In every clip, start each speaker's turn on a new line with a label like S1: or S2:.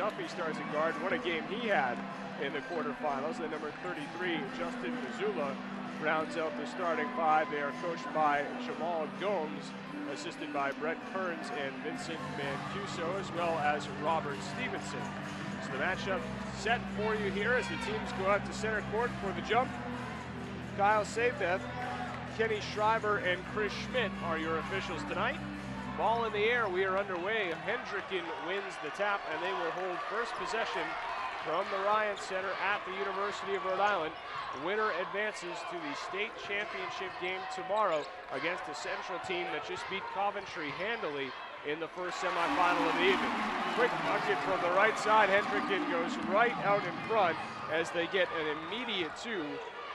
S1: Duffy starts at guard. What a game he had in the quarterfinals. The number 33, Justin Missoula, rounds out the starting five. They are coached by Jamal Gomes, assisted by Brett Kearns and Vincent Mancuso, as well as Robert Stevenson. So the matchup set for you here as the teams go out to center court for the jump. Kyle Sapeth, Kenny Shriver, and Chris Schmidt are your officials tonight. Ball in the air, we are underway. Hendricken wins the tap, and they will hold first possession from the Ryan Center at the University of Rhode Island. Winner advances to the state championship game tomorrow against a Central team that just beat Coventry handily in the first semifinal of the evening. Quick bucket from the right side. Hendricken goes right out in front as they get an immediate two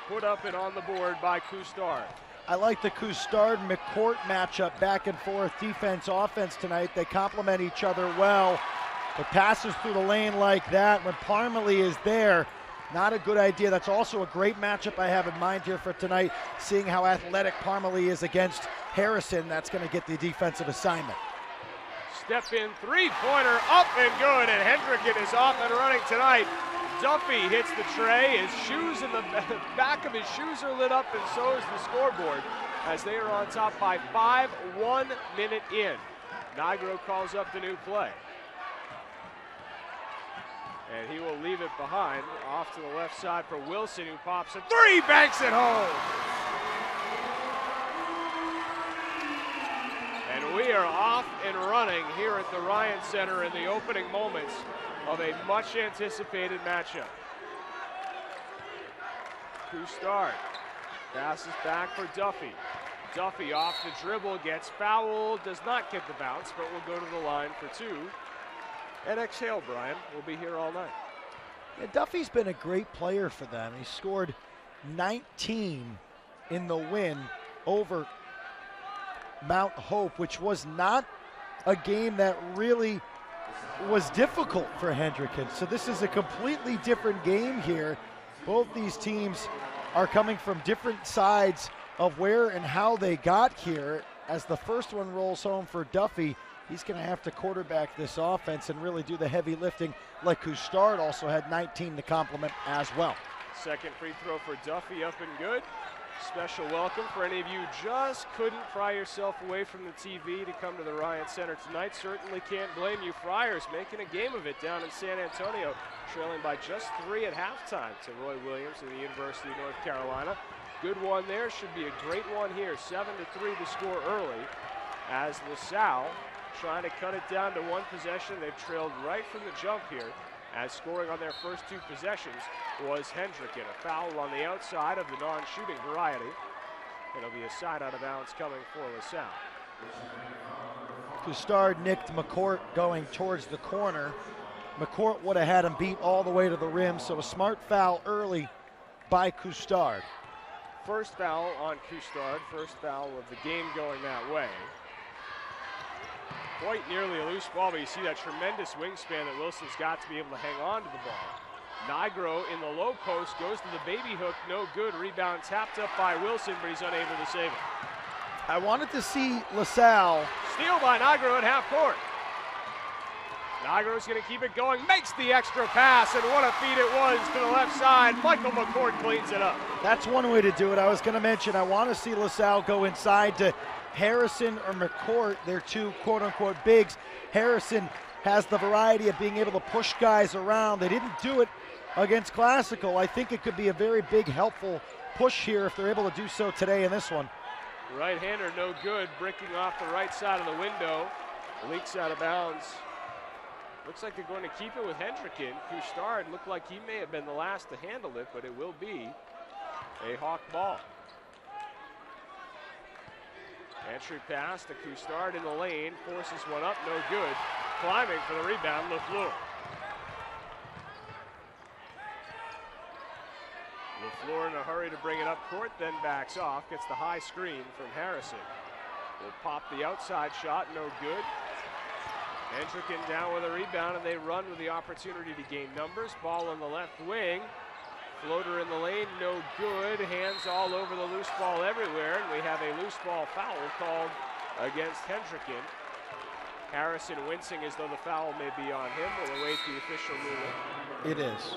S1: put up and on the board by Coustard.
S2: I like the Coustard-McCourt matchup, back and forth, defense, offense tonight. They complement each other well. But passes through the lane like that, when Parmalee is there, not a good idea. That's also a great matchup I have in mind here for tonight, seeing how athletic Parmalee is against Harrison. That's going to get the defensive assignment.
S1: Step in three-pointer, up and good, and Hendricken is off and running tonight. Duffy hits the tray. His shoes in the back of his shoes are lit up, and so is the scoreboard as they are on top by 5, 1 minute in. Nigro calls up the new play. And he will leave it behind, off to the left side for Wilson, who pops a three, banks it home. And we are off and running here at the Ryan Center in the opening moments of a much anticipated matchup. Coustard passes back for Duffy. Duffy off the dribble, gets fouled, does not get the bounce, but will go to the line for two. And exhale, Brian. We'll be here all night.
S2: Yeah, Duffy's been a great player for them. He scored 19 in the win over Mount Hope, which was not a game that really was difficult for Hendricken. So this is a completely different game here. Both these teams are coming from different sides of where and how they got here. As the first one rolls home for Duffy, he's going to have to quarterback this offense and really do the heavy lifting, like Coustard also had 19 to complement as well.
S1: Second free throw for Duffy, up and good. Special welcome for any of you who just couldn't pry yourself away from the TV to come to the Ryan Center tonight. Certainly can't blame you. Friars making a game of it down in San Antonio, trailing by just 3 at halftime to Roy Williams of the University of North Carolina. Good one there, should be a great one here. 7-3 to score early as LaSalle trying to cut it down to one possession. They've trailed right from the jump here, as scoring on their first two possessions was Hendricken. A foul on the outside of the non-shooting variety. It'll be a side out of bounds coming for LaSalle.
S2: Coustard nicked McCourt going towards the corner. McCourt would have had him beat all the way to the rim, so a smart foul early by Coustard.
S1: First foul on Coustard, first foul of the game going that way. Quite nearly a loose ball, but you see that tremendous wingspan that Wilson's got to be able to hang on to the ball. Nigro in the low post goes to the baby hook, no good. Rebound tapped up by Wilson, but he's unable to save it.
S2: I wanted to see LaSalle.
S1: Steal by Nigro at half court. Nigro's going to keep it going, makes the extra pass, and what a feed it was to the left side. Michael McCourt cleans it up.
S2: That's one way to do it. I was going to mention, I want to see LaSalle go inside to Harrison or McCourt, they're two quote-unquote bigs. Harrison has the variety of being able to push guys around. They didn't do it against Classical. I think it could be a very big, helpful push here if they're able to do so today in this one.
S1: Right-hander no good, breaking off the right side of the window. Leaks out of bounds. Looks like they're going to keep it with Hendricken. Coustard looked like he may have been the last to handle it, but it will be a Hawk ball. Entry pass to Coustard in the lane, forces one up, no good. Climbing for the rebound, LaFleur. LaFleur in a hurry to bring it up court, then backs off, gets the high screen from Harrison. Will pop the outside shot, no good. Hendricken down with a rebound, and they run with the opportunity to gain numbers. Ball on the left wing. Floater in the lane, no good. Hands all over the loose ball everywhere, and we have a loose ball foul called against Hendricken. Harrison wincing as though the foul may be on him. We'll await the official ruling.
S2: It is.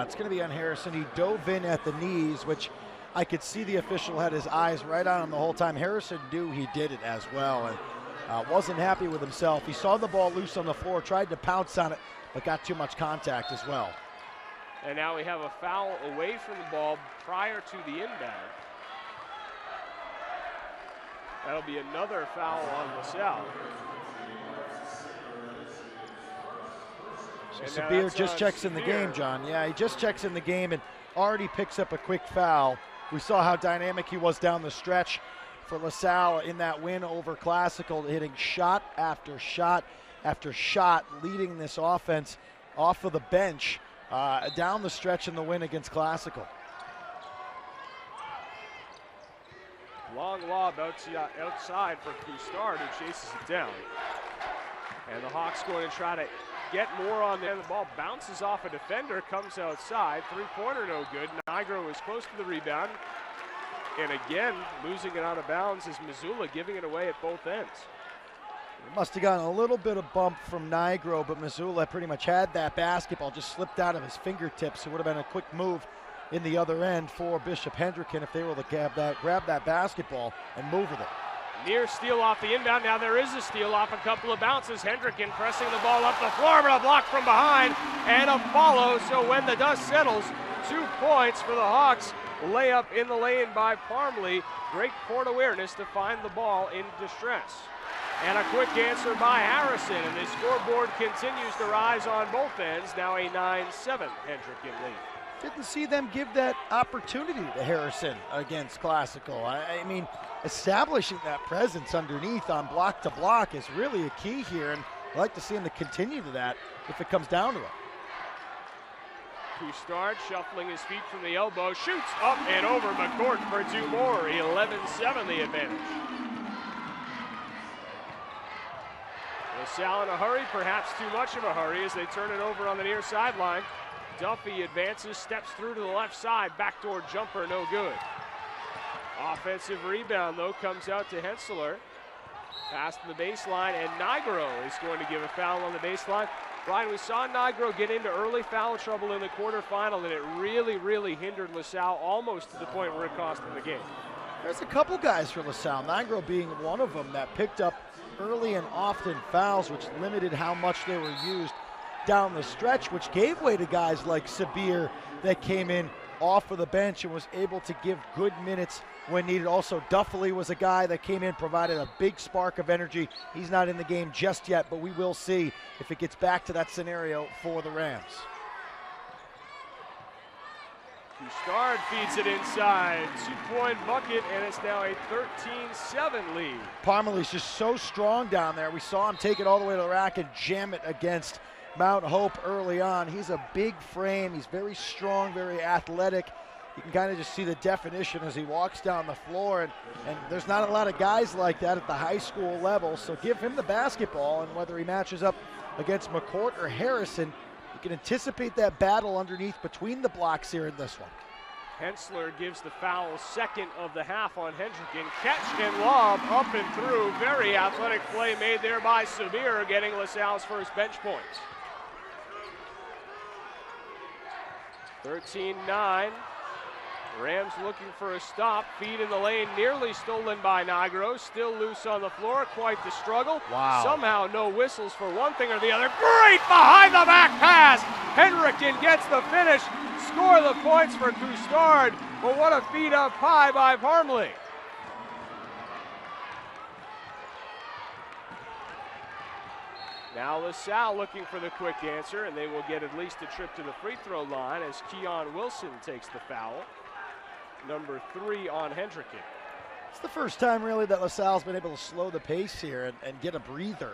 S2: It's going to be on Harrison. He dove in at the knees, which I could see the official had his eyes right on him the whole time. Harrison knew he did it as well, and wasn't happy with himself. He saw the ball loose on the floor, tried to pounce on it, but got too much contact as well.
S1: And now we have a foul away from the ball prior to the inbound. That'll be another foul on LaSalle.
S2: So Sabir just checks in the game, John. Yeah, he just checks in the game and already picks up a quick foul. We saw how dynamic he was down the stretch for LaSalle in that win over Classical, hitting shot after shot after shot, leading this offense off of the bench down the stretch in the win against Classical.
S1: Long lob outside for Cousteau, who chases it down. And the Hawks going to try to get more on there. The ball bounces off a defender, comes outside. Three-pointer no good. Nigro is close to the rebound. And again, losing it out of bounds is Missoula, giving it away at both ends.
S2: It must have gotten a little bit of bump from Nigro, but Missoula pretty much had that basketball, just slipped out of his fingertips. It would have been a quick move in the other end for Bishop Hendricken if they were to grab that basketball and move with it.
S1: Near steal off the inbound. Now there is a steal off a couple of bounces. Hendricken pressing the ball up the floor, but a block from behind and a follow. So when the dust settles, 2 points for the Hawks. Layup in the lane by Parmley. Great court awareness to find the ball in distress. And a quick answer by Harrison, and the scoreboard continues to rise on both ends. Now a 9-7 Hendricken lead.
S2: Didn't see them give that opportunity to Harrison against Classical. I mean, establishing that presence underneath on block to block is really a key here, and I'd like to see him to continue to that if it comes down to it.
S1: Cousteau shuffling his feet from the elbow, shoots up and over McCourt for 2 more. 11-7 the advantage. LaSalle in a hurry, perhaps too much of a hurry as they turn it over on the near sideline. Duffy advances, steps through to the left side, backdoor jumper, no good. Offensive rebound, though, comes out to Hensler. Pass to the baseline, and Nigro is going to give a foul on the baseline. Brian, we saw Nigro get into early foul trouble in the quarterfinal, and it really, really hindered LaSalle almost to the point where it cost them the game.
S2: There's a couple guys for LaSalle, Nigro being one of them, that picked up early and often fouls, which limited how much they were used down the stretch, which gave way to guys like Sabir that came in off of the bench and was able to give good minutes when needed. Also, Duffley was a guy that came in, provided a big spark of energy. He's not in the game just yet, but we will see if it gets back to that scenario for the Rams.
S1: Cousteau feeds it inside, 2-point bucket, and it's now a 13-7 lead.
S2: Parmley's just so strong down there. We saw him take it all the way to the rack and jam it against Mount Hope early on. He's a big frame. He's very strong, very athletic. You can kind of just see the definition as he walks down the floor, and there's not a lot of guys like that at the high school level, so give him the basketball, and whether he matches up against McCourt or Harrison, you can anticipate that battle underneath between the blocks here in this one.
S1: Hensler gives the foul, second of the half on Hendricken. Catch and lob up and through. Very athletic play made there by Sabir, getting LaSalle's first bench points. 13-9. Rams looking for a stop. Feed in the lane, nearly stolen by Nigro. Still loose on the floor. Quite the struggle.
S2: Wow.
S1: Somehow no whistles for one thing or the other. Great behind the back pass. Hendricken gets the finish. Score the points for Cousteau. But what a feed up high by Parmley. Now LaSalle looking for the quick answer, and they will get at least a trip to the free throw line as Keon Wilson takes the foul. Number 3 on Hendricken.
S2: It's the first time really that LaSalle's been able to slow the pace here and get a breather.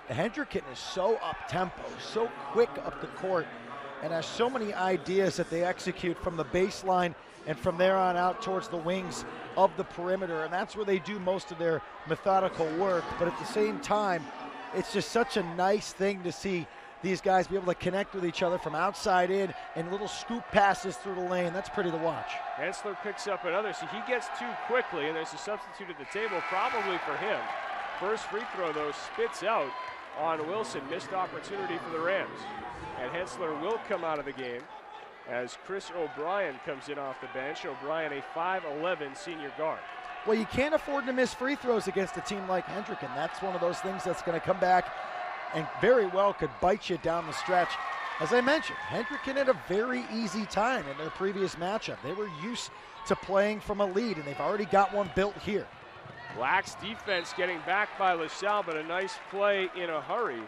S2: Hendricken is so up-tempo, so quick up the court, and has so many ideas that they execute from the baseline and from there on out towards the wings of the perimeter, and that's where they do most of their methodical work. But at the same time, it's just such a nice thing to see these guys be able to connect with each other from outside in and little scoop passes through the lane. That's pretty to watch.
S1: Hensler picks up another, so he gets 2 quickly, and there's a substitute at the table probably for him. First free throw, though, spits out on Wilson. Missed opportunity for the Rams. And Hensler will come out of the game as Chris O'Brien comes in off the bench. O'Brien, a 5'11 senior guard.
S2: Well, you can't afford to miss free throws against a team like Hendricken. That's one of those things that's going to come back and very well could bite you down the stretch. As I mentioned, Hendricken had a very easy time in their previous matchup. They were used to playing from a lead, and they've already got one built here.
S1: Lax defense getting back by LaSalle, but a nice play in a hurry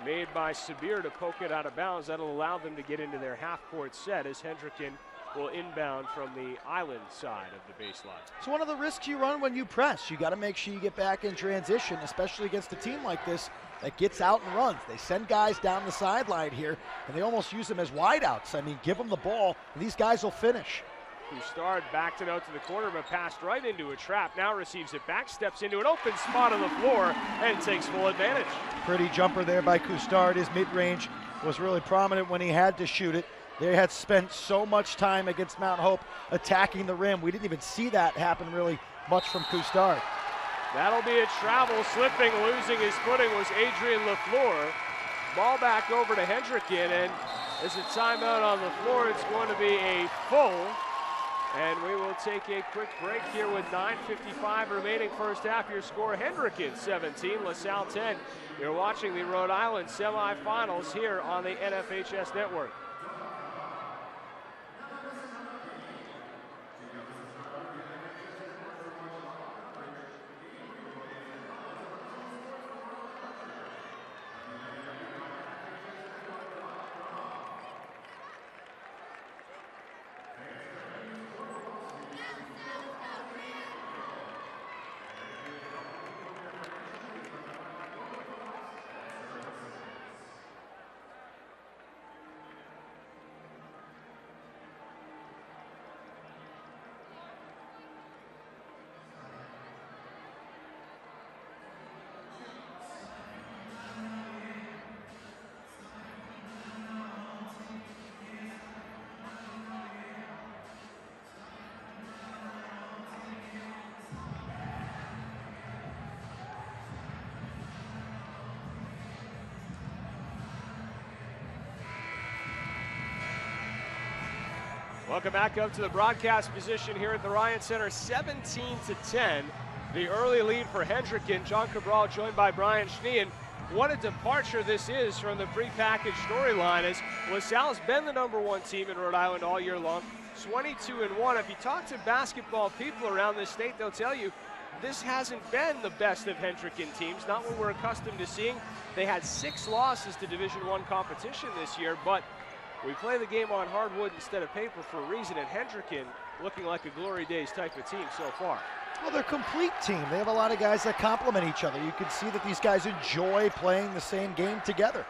S1: made by Sabir to poke it out of bounds. That'll allow them to get into their half-court set as Hendricken will inbound from the island side of the baseline.
S2: It's one of the risks you run when you press. You got to make sure you get back in transition, especially against a team like this that gets out and runs. They send guys down the sideline here, and they almost use them as wideouts. I mean, give them the ball, and these guys will finish.
S1: Coustard backed it out to the corner, but passed right into a trap. Now receives it back, steps into an open spot on the floor, and takes full advantage.
S2: Pretty jumper there by Coustard. His mid-range was really prominent when he had to shoot it. They had spent so much time against Mount Hope attacking the rim. We didn't even see that happen really much from Coustard.
S1: That'll be a travel. Slipping, losing his footing was Adrian LaFleur. Ball back over to Hendricken, and as a timeout on the floor, it's going to be a full. And we will take a quick break here with 9:55 remaining first half. Your score, Hendricken 17, LaSalle 10. You're watching the Rhode Island semifinals here on the NFHS Network. Welcome back up to the broadcast position here at the Ryan Center, 17-10. The early lead for Hendricken. John Cabral joined by Brian Schneehan. What a departure this is from the prepackaged storyline, as LaSalle's been the #1 team in Rhode Island all year long, 22-1. If you talk to basketball people around this state, they'll tell you this hasn't been the best of Hendricken teams, not what we're accustomed to seeing. They had 6 losses to Division I competition this year, but we play the game on hardwood instead of paper for a reason, and Hendricken looking like a glory days type of team so far.
S2: Well, they're a complete team. They have a lot of guys that complement each other. You can see that these guys enjoy playing the same game together,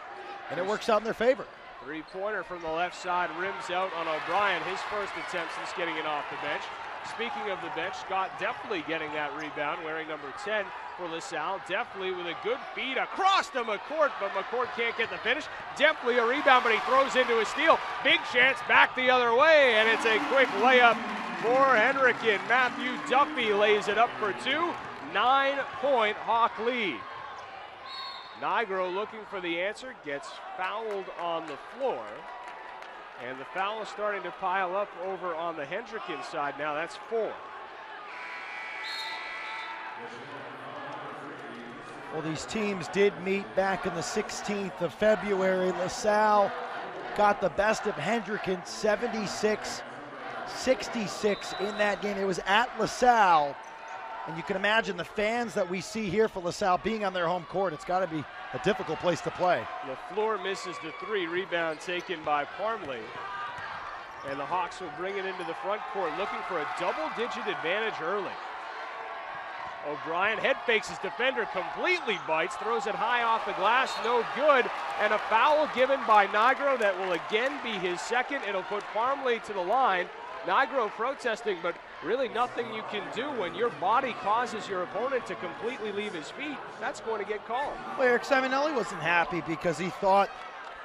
S2: and it works out in their favor.
S1: Three-pointer from the left side, rims out on O'Brien, his first attempt since getting it off the bench. Speaking of the bench, Scott definitely getting that rebound, wearing number 10 for LaSalle. Definitely with a good feed across to McCourt, but McCourt can't get the finish. Definitely a rebound, but he throws into a steal. Big chance back the other way, and it's a quick layup for Hendricken. Matthew Duffy lays it up for 2. 9-point Hawk lead. Nigro looking for the answer, gets fouled on the floor. And the foul is starting to pile up over on the Hendricken side now. That's 4.
S2: Well, these teams did meet back in the 16th of February. LaSalle got the best of Hendricken, 76-66 in that game. It was at LaSalle, and you can imagine the fans that we see here for LaSalle being on their home court. It's got to be a difficult place to play.
S1: LaFleur misses the 3, rebound taken by Parmley. And the Hawks will bring it into the front court, looking for a double-digit advantage early. O'Brien head fakes his defender, completely bites, throws it high off the glass, no good. And a foul given by Nigro that will again be his second. It'll put Parmley to the line. Nigro protesting, but really nothing you can do when your body causes your opponent to completely leave his feet. That's going to get called.
S2: Well, Eric Simonelli wasn't happy because he thought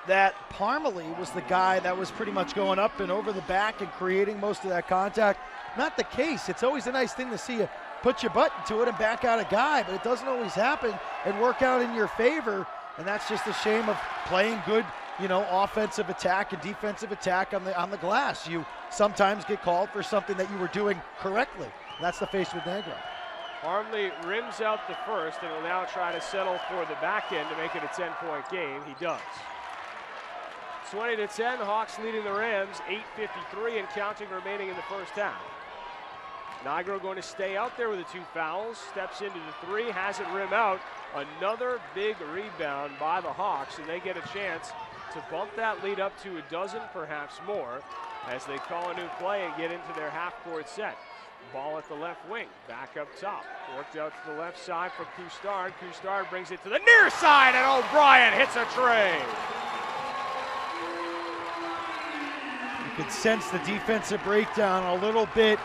S2: that Parmley was the guy that was pretty much going up and over the back and creating most of that contact. Not the case. It's always a nice thing to see a put your butt into it and back out a guy, but it doesn't always happen and work out in your favor, and that's just a shame of playing good, offensive attack and defensive attack on the glass. You sometimes get called for something that you were doing correctly. That's the face with Negro.
S1: Harmley rims out the first and will now try to settle for the back end to make it a 10-point game. He does. 20-10, Hawks leading the Rams, 8:53 and counting remaining in the first half. Nigro going to stay out there with the 2 fouls, steps into the 3, has it rim out. Another big rebound by the Hawks, and they get a chance to bump that lead up to a dozen, perhaps more, as they call a new play and get into their half-court set. Ball at the left wing, back up top. Worked out to the left side for Coustard. Coustard brings it to the near side, and O'Brien hits a tray.
S2: You can sense the defensive breakdown a little bit.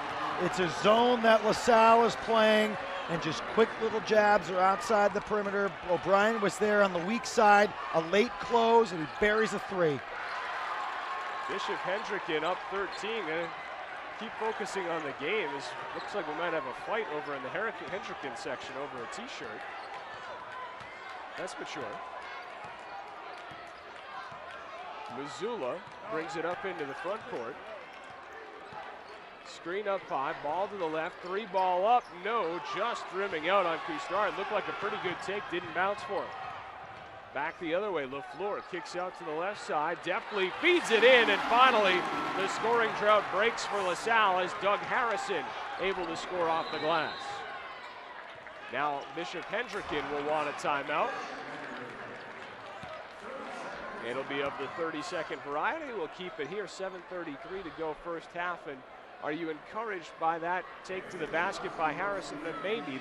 S2: It's a zone that LaSalle is playing, and just quick little jabs are outside the perimeter. O'Brien was there on the weak side, a late close, and he buries a 3.
S1: Bishop Hendricken up 13. Keep focusing on the game. Looks like we might have a fight over in the Hendricken section over a t-shirt. That's mature. Missoula brings it up into the front court. Screen up high, ball to the left, 3 ball up, no, just rimming out on Coustard. Looked like a pretty good take, didn't bounce for him. Back the other way, LaFleur kicks out to the left side, deftly feeds it in, and finally the scoring drought breaks for LaSalle as Doug Harrison able to score off the glass. Now Bishop Hendricken will want a timeout. It'll be of the 30-second variety. We'll keep it here, 7:33 to go first half. And are you encouraged by that take to the basket by Harrison that maybe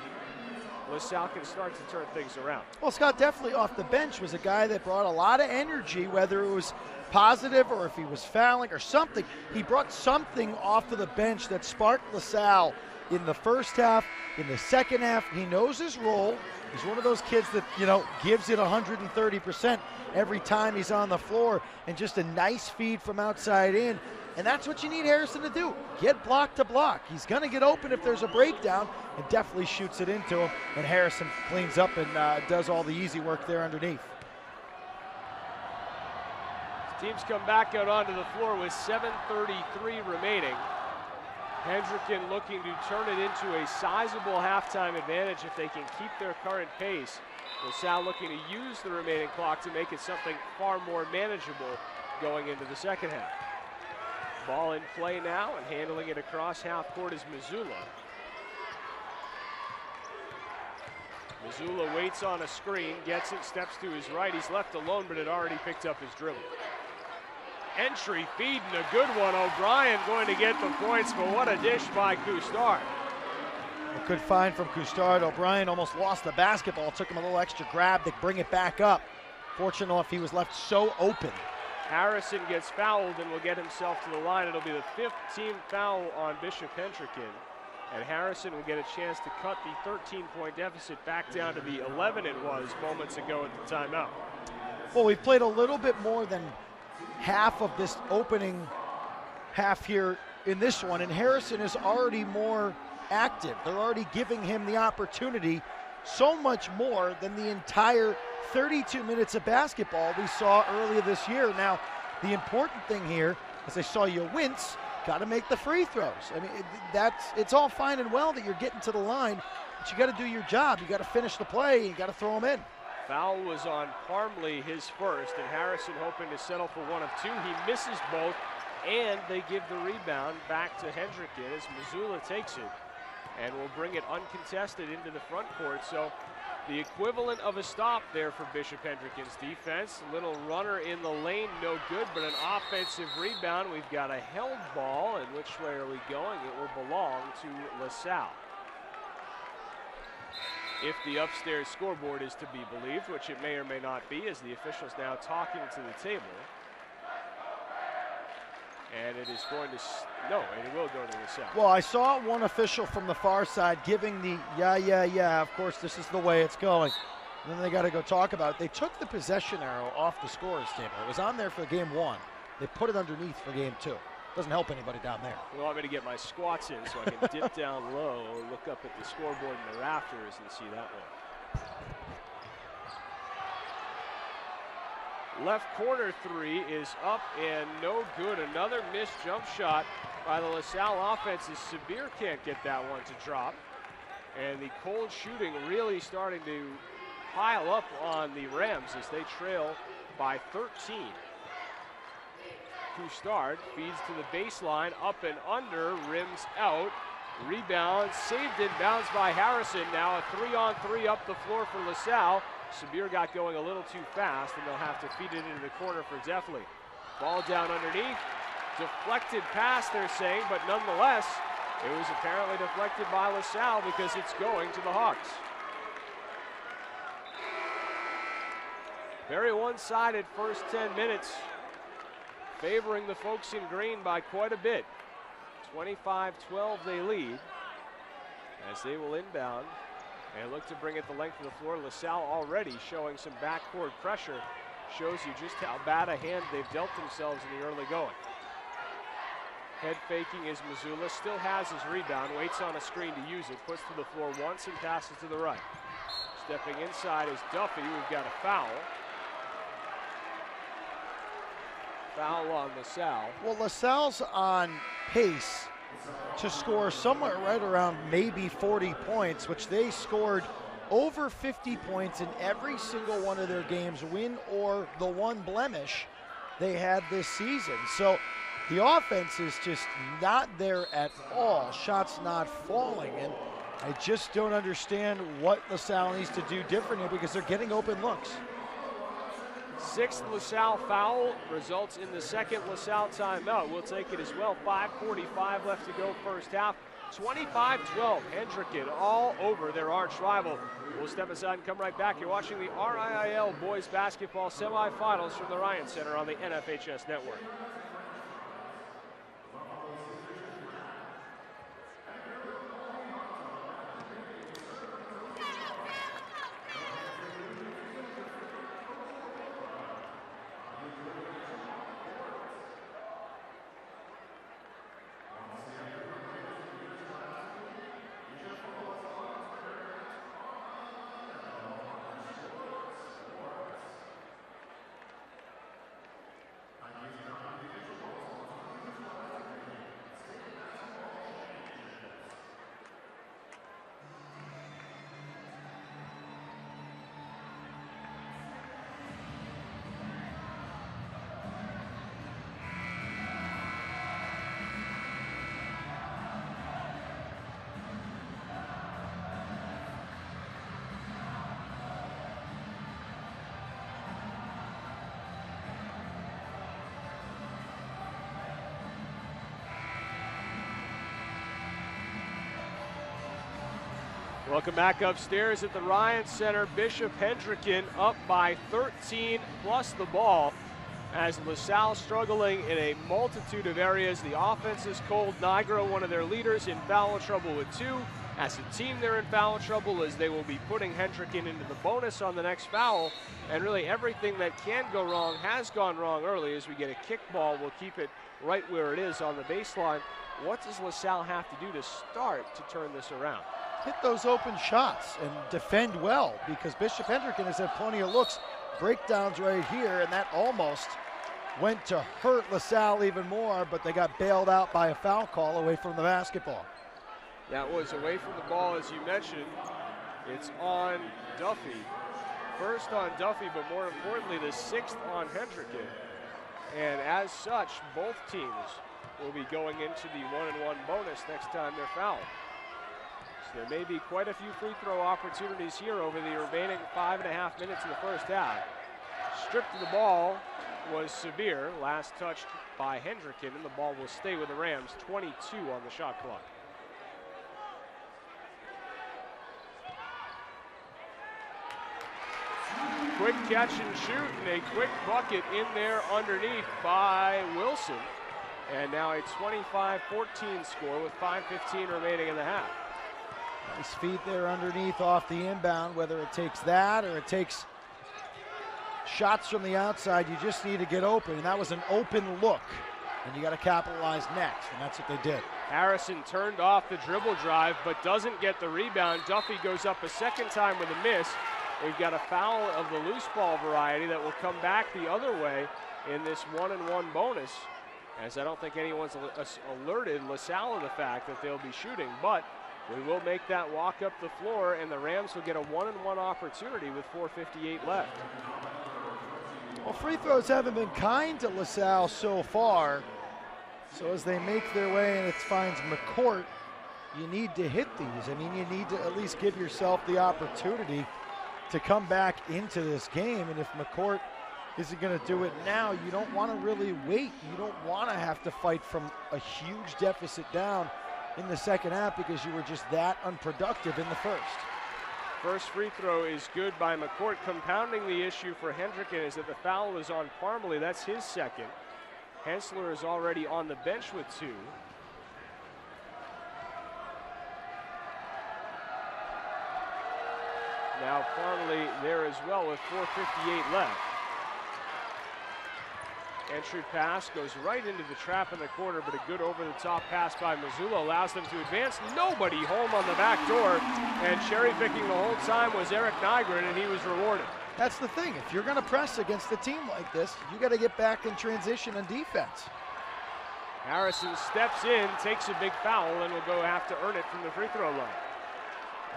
S1: LaSalle can start to turn things around?
S2: Well, Scott definitely off the bench was a guy that brought a lot of energy, whether it was positive or if he was fouling or something. He brought something off of the bench that sparked LaSalle in the first half. In the second half, he knows his role. He's one of those kids that, gives it 130% every time he's on the floor, and just a nice feed from outside in. And that's what you need Harrison to do. Get block to block. He's going to get open if there's a breakdown, and definitely shoots it into him. And Harrison cleans up and does all the easy work there underneath.
S1: Teams come back out onto the floor with 7:33 remaining. Hendricken looking to turn it into a sizable halftime advantage if they can keep their current pace. LaSalle looking to use the remaining clock to make it something far more manageable going into the second half. Ball in play now, and handling it across half court is Missoula. Missoula waits on a screen, gets it, steps to his right. He's left alone, but had already picked up his dribble. Entry feed and a good one. O'Brien going to get the points, but what a dish by Coustard.
S2: A good find from Coustard. O'Brien almost lost the basketball. Took him a little extra grab to bring it back up. Fortunate enough he was left so open.
S1: Harrison gets fouled and will get himself to the line. It'll be the 5th team foul on Bishop Hendricken. And Harrison will get a chance to cut the 13-point deficit back down to the 11 it was moments ago at the timeout.
S2: Well, we played a little bit more than half of this opening half here in this one, and Harrison is already more active. They're already giving him the opportunity, so much more than the entire 32 minutes of basketball we saw earlier this year. Now, the important thing here, as I saw you wince, got to make the free throws. I mean, it's all fine and well that you're getting to the line, but you got to do your job. You got to finish the play. You got to throw them in.
S1: Foul was on Parmley, his first, and Harrison hoping to settle for one of 2. He misses both, and they give the rebound back to Hendricken as Missoula takes it and will bring it uncontested into the front court. So the equivalent of a stop there for Bishop Hendricken's defense. A little runner in the lane, no good, but an offensive rebound. We've got a held ball, and which way are we going? It will belong to LaSalle. If the upstairs scoreboard is to be believed, which it may or may not be, as the officials now talking to the table. And it is going to, no, it will go to LaSalle.
S2: Well, I saw one official from the far side giving the yeah, of course this is the way it's going. And then they got to go talk about it. They took the possession arrow off the scorer's table. It was on there for game 1. They put it underneath for game 2. Doesn't help anybody down there.
S1: You want me to get my squats in so I can dip down low, look up at the scoreboard in the rafters and see that one. Left corner three is up and no good. Another missed jump shot by the LaSalle offense as Sabir can't get that one to drop. And the cold shooting really starting to pile up on the Rams as they trail by 13. Coustard feeds to the baseline, up and under, rims out, rebound, saved in bounds by Harrison. Now a 3-on-3 up the floor for LaSalle. Sabir got going a little too fast, and they'll have to feed it into the corner for Deffley. Ball down underneath, deflected pass, they're saying, but nonetheless, it was apparently deflected by LaSalle because it's going to the Hawks. Very one-sided first 10 minutes, favoring the folks in green by quite a bit. 25-12 they lead as they will inbound and look to bring it the length of the floor. LaSalle already showing some backcourt pressure. Shows you just how bad a hand they've dealt themselves in the early going. Head faking is Missoula, still has his rebound, waits on a screen to use it, puts to the floor once and passes to the right. Stepping inside is Duffy, we've got a foul. Foul on LaSalle.
S2: Well, LaSalle's on pace to score somewhere right around maybe 40 points, which they scored over 50 points in every single one of their games, win or the one blemish they had this season. So the offense is just not there at all. Shots not falling, and I just don't understand what LaSalle needs to do differently because they're getting open looks.
S1: Sixth LaSalle foul results in the second LaSalle timeout. We'll take it as well. 5:45 left to go first half. 25-12, Hendricken all over their arch rival. We'll step aside and come right back. You're watching the RIIL Boys Basketball Semifinals from the Ryan Center on the NFHS Network. Welcome back upstairs at the Ryan Center. Bishop Hendricken up by 13 plus the ball as LaSalle struggling in a multitude of areas. The offense is cold. Nigro, one of their leaders, in foul trouble with 2. As a team, they're in foul trouble as they will be putting Hendricken into the bonus on the next foul. And really everything that can go wrong has gone wrong early. As we get a kick ball, we'll keep it right where it is on the baseline. What does LaSalle have to do to start to turn this around?
S2: Hit those open shots and defend well, because Bishop Hendricken has had plenty of looks. Breakdowns right here, and that almost went to hurt LaSalle even more, but they got bailed out by a foul call away from the basketball.
S1: That was away from the ball, as you mentioned. It's on Duffy. First on Duffy, but more importantly, the 6th on Hendricken. And as such, both teams will be going into the 1-and-1 bonus next time they're fouled. There may be quite a few free throw opportunities here over the remaining 5.5 minutes in the first half. Stripped of the ball was Sabir, last touched by Hendricken, and the ball will stay with the Rams. 22 on the shot clock. Quick catch and shoot, and a quick bucket in there underneath by Wilson. And now a 25-14 score with 5:15 remaining in the half.
S2: His feet there underneath off the inbound, whether it takes that or it takes shots from the outside, you just need to get open, and that was an open look and you got to capitalize next, and that's what they did.
S1: Harrison turned off the dribble drive, but doesn't get the rebound. Duffy goes up a second time with a miss. We've got a foul of the loose ball variety that will come back the other way in this 1-and-1 bonus, as I don't think anyone's alerted LaSalle of the fact that they'll be shooting, but we will make that walk up the floor, and the Rams will get a 1-and-1 opportunity with 4:58 left.
S2: Well, free throws haven't been kind to LaSalle so far. So as they make their way and it finds McCourt, you need to hit these. I mean, you need to at least give yourself the opportunity to come back into this game. And if McCourt isn't going to do it now, you don't want to really wait. You don't want to have to fight from a huge deficit down in the second half because you were just that unproductive in the first.
S1: First free throw is good by McCourt. Compounding the issue for Hendricken is that the foul was on Parmalee. That's his second. Hensler is already on the bench with 2. Now Parmalee there as well with 4:58 left. Entry pass goes right into the trap in the corner, but a good over-the-top pass by Mazzulla allows them to advance. Nobody home on the back door, and cherry-picking the whole time was Eric Nygren, and he was rewarded.
S2: That's the thing. If you're going to press against a team like this, you got to get back in transition and defense.
S1: Harrison steps in, takes a big foul, and will go have to earn it from the free throw line.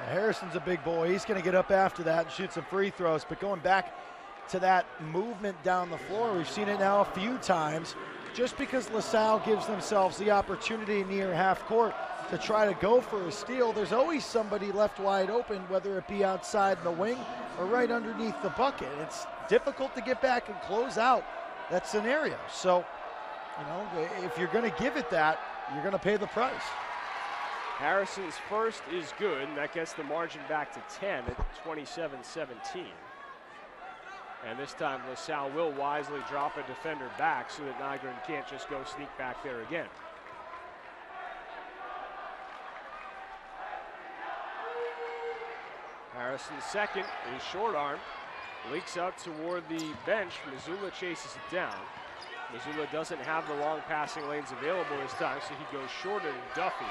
S2: Harrison's a big boy. He's going to get up after that and shoot some free throws. But going back to that movement down the floor, we've seen it now a few times. Just because LaSalle gives themselves the opportunity near half court to try to go for a steal, there's always somebody left wide open, whether it be outside the wing or right underneath the bucket. It's difficult to get back and close out that scenario. So, you know, if you're going to give it that, you're going to pay the price.
S1: Harrison's first is good, and that gets the margin back to 10 at 27-17. And this time LaSalle will wisely drop a defender back so that Nygren can't just go sneak back there again. Harrison's second is short arm, leaks out toward the bench. Mazzulla chases it down. Mazzulla doesn't have the long passing lanes available this time, so he goes shorter than Duffy.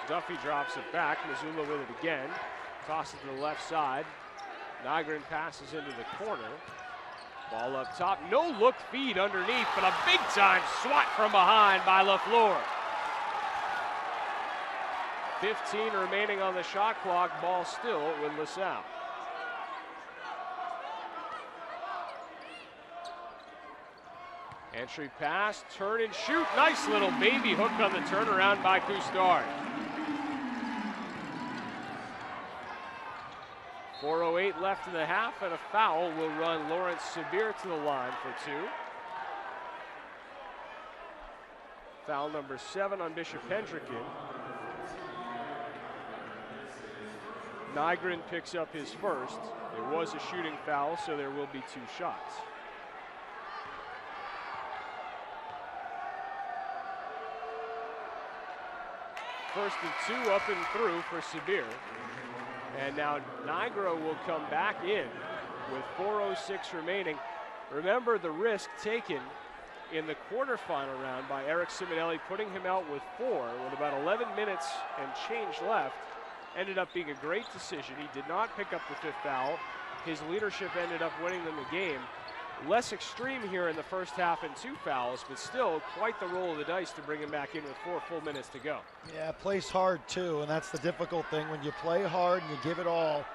S1: Duffy drops it back. Mazzulla with it again. Tosses to the left side. Nygren passes into the corner. Ball up top. No look feed underneath, but a big time swat from behind by LaFleur. 15 remaining on the shot clock. Ball still with LaSalle. Entry pass, turn and shoot. Nice little baby hook on the turnaround by Cousteau. 4:08 left in the half, and a foul will run Lawrence Sabir to the line for 2. Foul number 7 on Bishop Hendricken. Nygren picks up his first. There was a shooting foul, so there will be 2 shots. First and 2 up and through for Sabir. And now Nygro will come back in with 4:06 remaining. Remember the risk taken in the quarterfinal round by Eric Simonelli, putting him out with 4 with about 11 minutes and change left. Ended up being a great decision. He did not pick up the 5th foul. His leadership ended up winning them the game. Less extreme here in the first half and 2 fouls, but still quite the roll of the dice to bring him back in with 4 full minutes to go.
S2: Yeah, plays hard too, and that's the difficult thing. When you play hard and you give it all,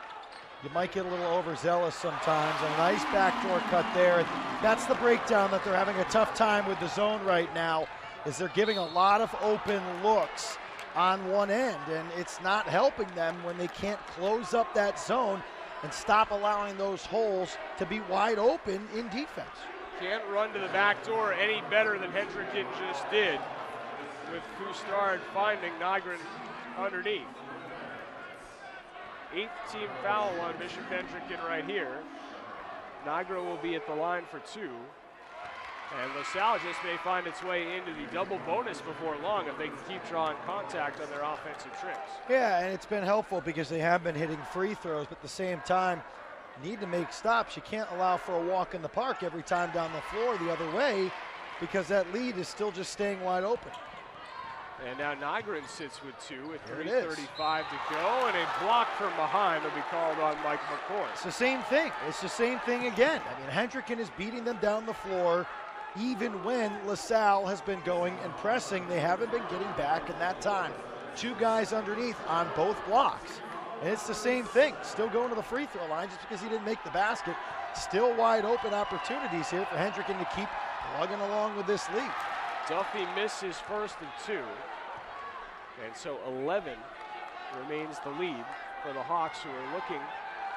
S2: you might get a little overzealous sometimes. A nice backdoor cut there. That's the breakdown that they're having a tough time with the zone right now, is they're giving a lot of open looks on one end, and it's not helping them when they can't close up that zone and stop allowing those holes to be wide open in defense.
S1: Can't run to the back door any better than Hendricken just did, with Cousteau finding Nygren underneath. 8th team foul on Bishop Hendricken right here. Nygren will be at the line for 2. And LaSalle just may find its way into the double bonus before long if they can keep drawing contact on their offensive trips.
S2: Yeah, and it's been helpful because they have been hitting free throws, but at the same time, you need to make stops. You can't allow for a walk in the park every time down the floor the other way because that lead is still just staying wide open.
S1: And now Nygren sits with 2 with
S2: There it is.
S1: 3:35 to go, and a block from behind will be called on Mike McCourt.
S2: It's the same thing. It's the same thing again. I mean, Hendricken is beating them down the floor. Even when LaSalle has been going and pressing, they haven't been getting back in that time. 2 guys underneath on both blocks. And it's the same thing. Still going to the free throw line just because he didn't make the basket. Still wide open opportunities here for Hendricken to keep plugging along with this lead.
S1: Duffy missed his first and 2. And so 11 remains the lead for the Hawks, who are looking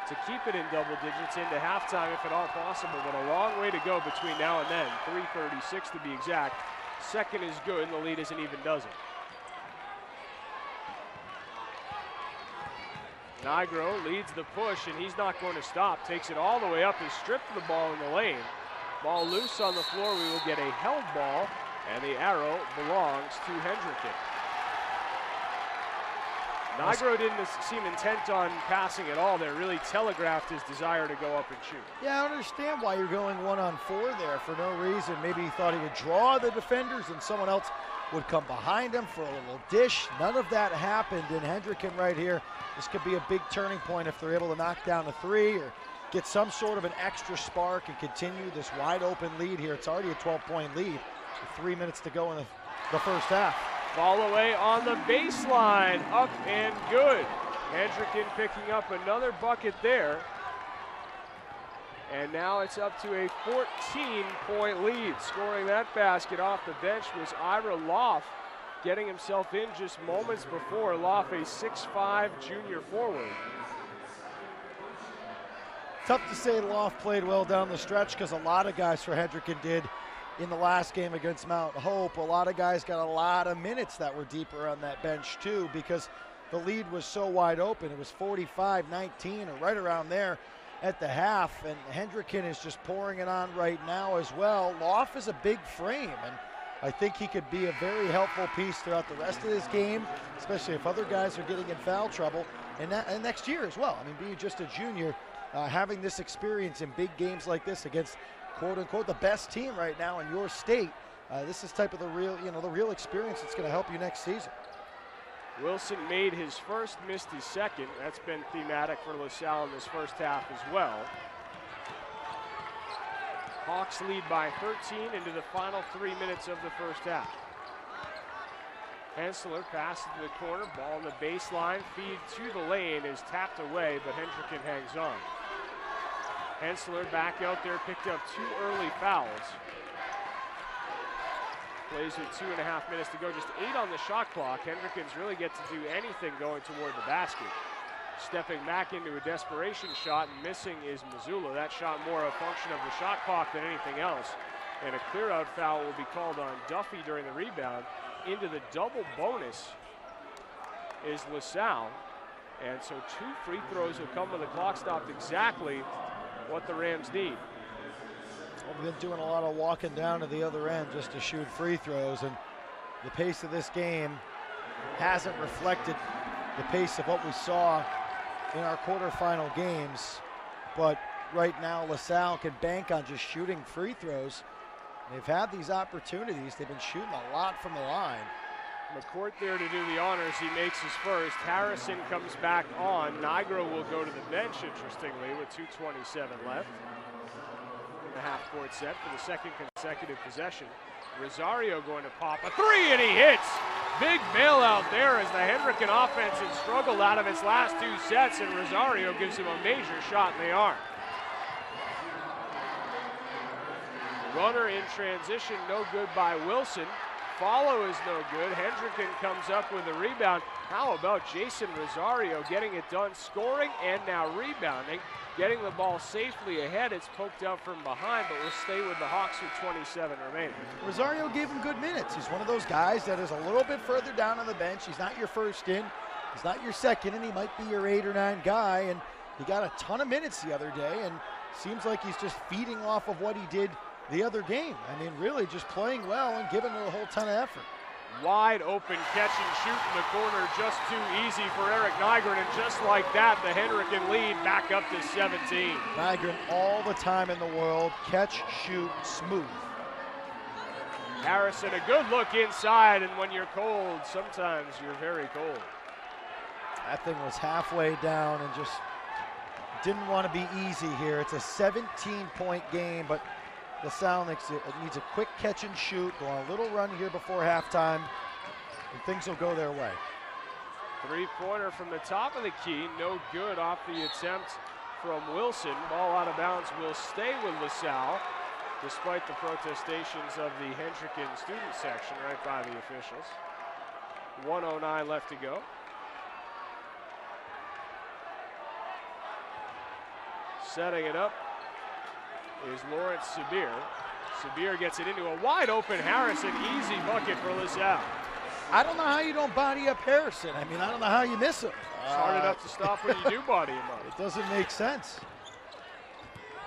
S1: to keep it in double digits into halftime if at all possible, but a long way to go between now and then. 3:36 to be exact. Second is good, and the lead is an even dozen. Nigro leads the push, and he's not going to stop. Takes it all the way up and stripped the ball in the lane. Ball loose on the floor. We will get a held ball, and the arrow belongs to Hendricken. Nigro didn't seem intent on passing at all there. Really telegraphed his desire to go up and shoot.
S2: Yeah, I understand why you're going 1-on-4 there for no reason. Maybe he thought he would draw the defenders and someone else would come behind him for a little dish. None of that happened, and Hendricken right here, this could be a big turning point if they're able to knock down a 3 or get some sort of an extra spark and continue this wide open lead here. It's already a 12-point lead with 3 minutes to go in the first half.
S1: Ball away on the baseline, up and good. Hendricken picking up another bucket there. And now it's up to a 14-point lead. Scoring that basket off the bench was Ira Loff, getting himself in just moments before. Loff, a 6'5" junior forward.
S2: Tough to say Loff played well down the stretch because a lot of guys for Hendricken did in the last game against Mount Hope. A lot of guys got a lot of minutes that were deeper on that bench too because the lead was so wide open. It was 45-19 or right around there at the half, and Hendricken is just pouring it on right now as well. Loff is a big frame, and I think he could be a very helpful piece throughout the rest of this game, especially if other guys are getting in foul trouble, and next year as well. I mean, being just a junior, having this experience in big games like this against quote-unquote the best team right now in your state, this is type of the real experience that's going to help you next season.
S1: Wilson made his first, missed his second. That's been thematic for LaSalle in this first half as well. Hawks lead by 13 into the final 3 minutes of the first half. Hensler passes to the corner, ball on the baseline, feed to the lane is tapped away, but Hendricken hangs on. Hensler back out there, picked up 2 early fouls. Plays with 2.5 minutes to go, just 8 on the shot clock. Hendricken's really get to do anything going toward the basket. Stepping back into a desperation shot and missing is Missoula. That shot more a function of the shot clock than anything else. And a clear out foul will be called on Duffy during the rebound. Into the double bonus is LaSalle. And so 2 free throws have come when the clock stopped, exactly what the Rams need.
S2: Well, we've been doing a lot of walking down to the other end just to shoot free throws, and the pace of this game hasn't reflected the pace of what we saw in our quarterfinal games. But right now, LaSalle can bank on just shooting free throws. They've had these opportunities. They've been shooting a lot from the line.
S1: McCourt there to do the honors. He makes his first. Harrison comes back on. Nigro will go to the bench, interestingly, with 2:27 left in the half-court set for the second consecutive possession. Rosario going to pop a 3, and he hits. Big bailout there as the Hendricken offense has struggled out of its last 2 sets, and Rosario gives him a major shot in the arm. Runner in transition, no good by Wilson. Follow is no good. Hendricken comes up with a rebound. How about Jason Rosario getting it done, scoring and now rebounding, getting the ball safely ahead. It's poked out from behind, but we'll stay with the Hawks with 27 remaining.
S2: Rosario gave him good minutes. He's one of those guys that is a little bit further down on the bench. He's not your first in, he's not your second in, he might be your 8 or 9 guy, and he got a ton of minutes the other day, and seems like he's just feeding off of what he did the other game. I mean, really just playing well and giving it a whole ton of effort.
S1: Wide open catch and shoot in the corner, just too easy for Eric Nygren, and just like that, the Hendricken lead back up to 17.
S2: Nygren all the time in the world, catch, shoot, smooth.
S1: Harrison, a good look inside, and when you're cold, sometimes you're very cold.
S2: That thing was halfway down and just didn't want to be easy here. It's a 17-point game, but LaSalle needs a quick catch and shoot, go on a little run here before halftime, and things will go their way.
S1: Three-pointer from the top of the key, no good off the attempt from Wilson. Ball out of bounds will stay with LaSalle, despite the protestations of the Hendricken student section right by the officials. 1:09 left to go. Setting it up is Lawrence Sabir. Sabir gets it into a wide open Harrison. Easy bucket for LaSalle.
S2: I don't know how you don't body up Harrison. I mean, I don't know how you miss him.
S1: It's hard enough to stop when you do body him up.
S2: It doesn't make sense.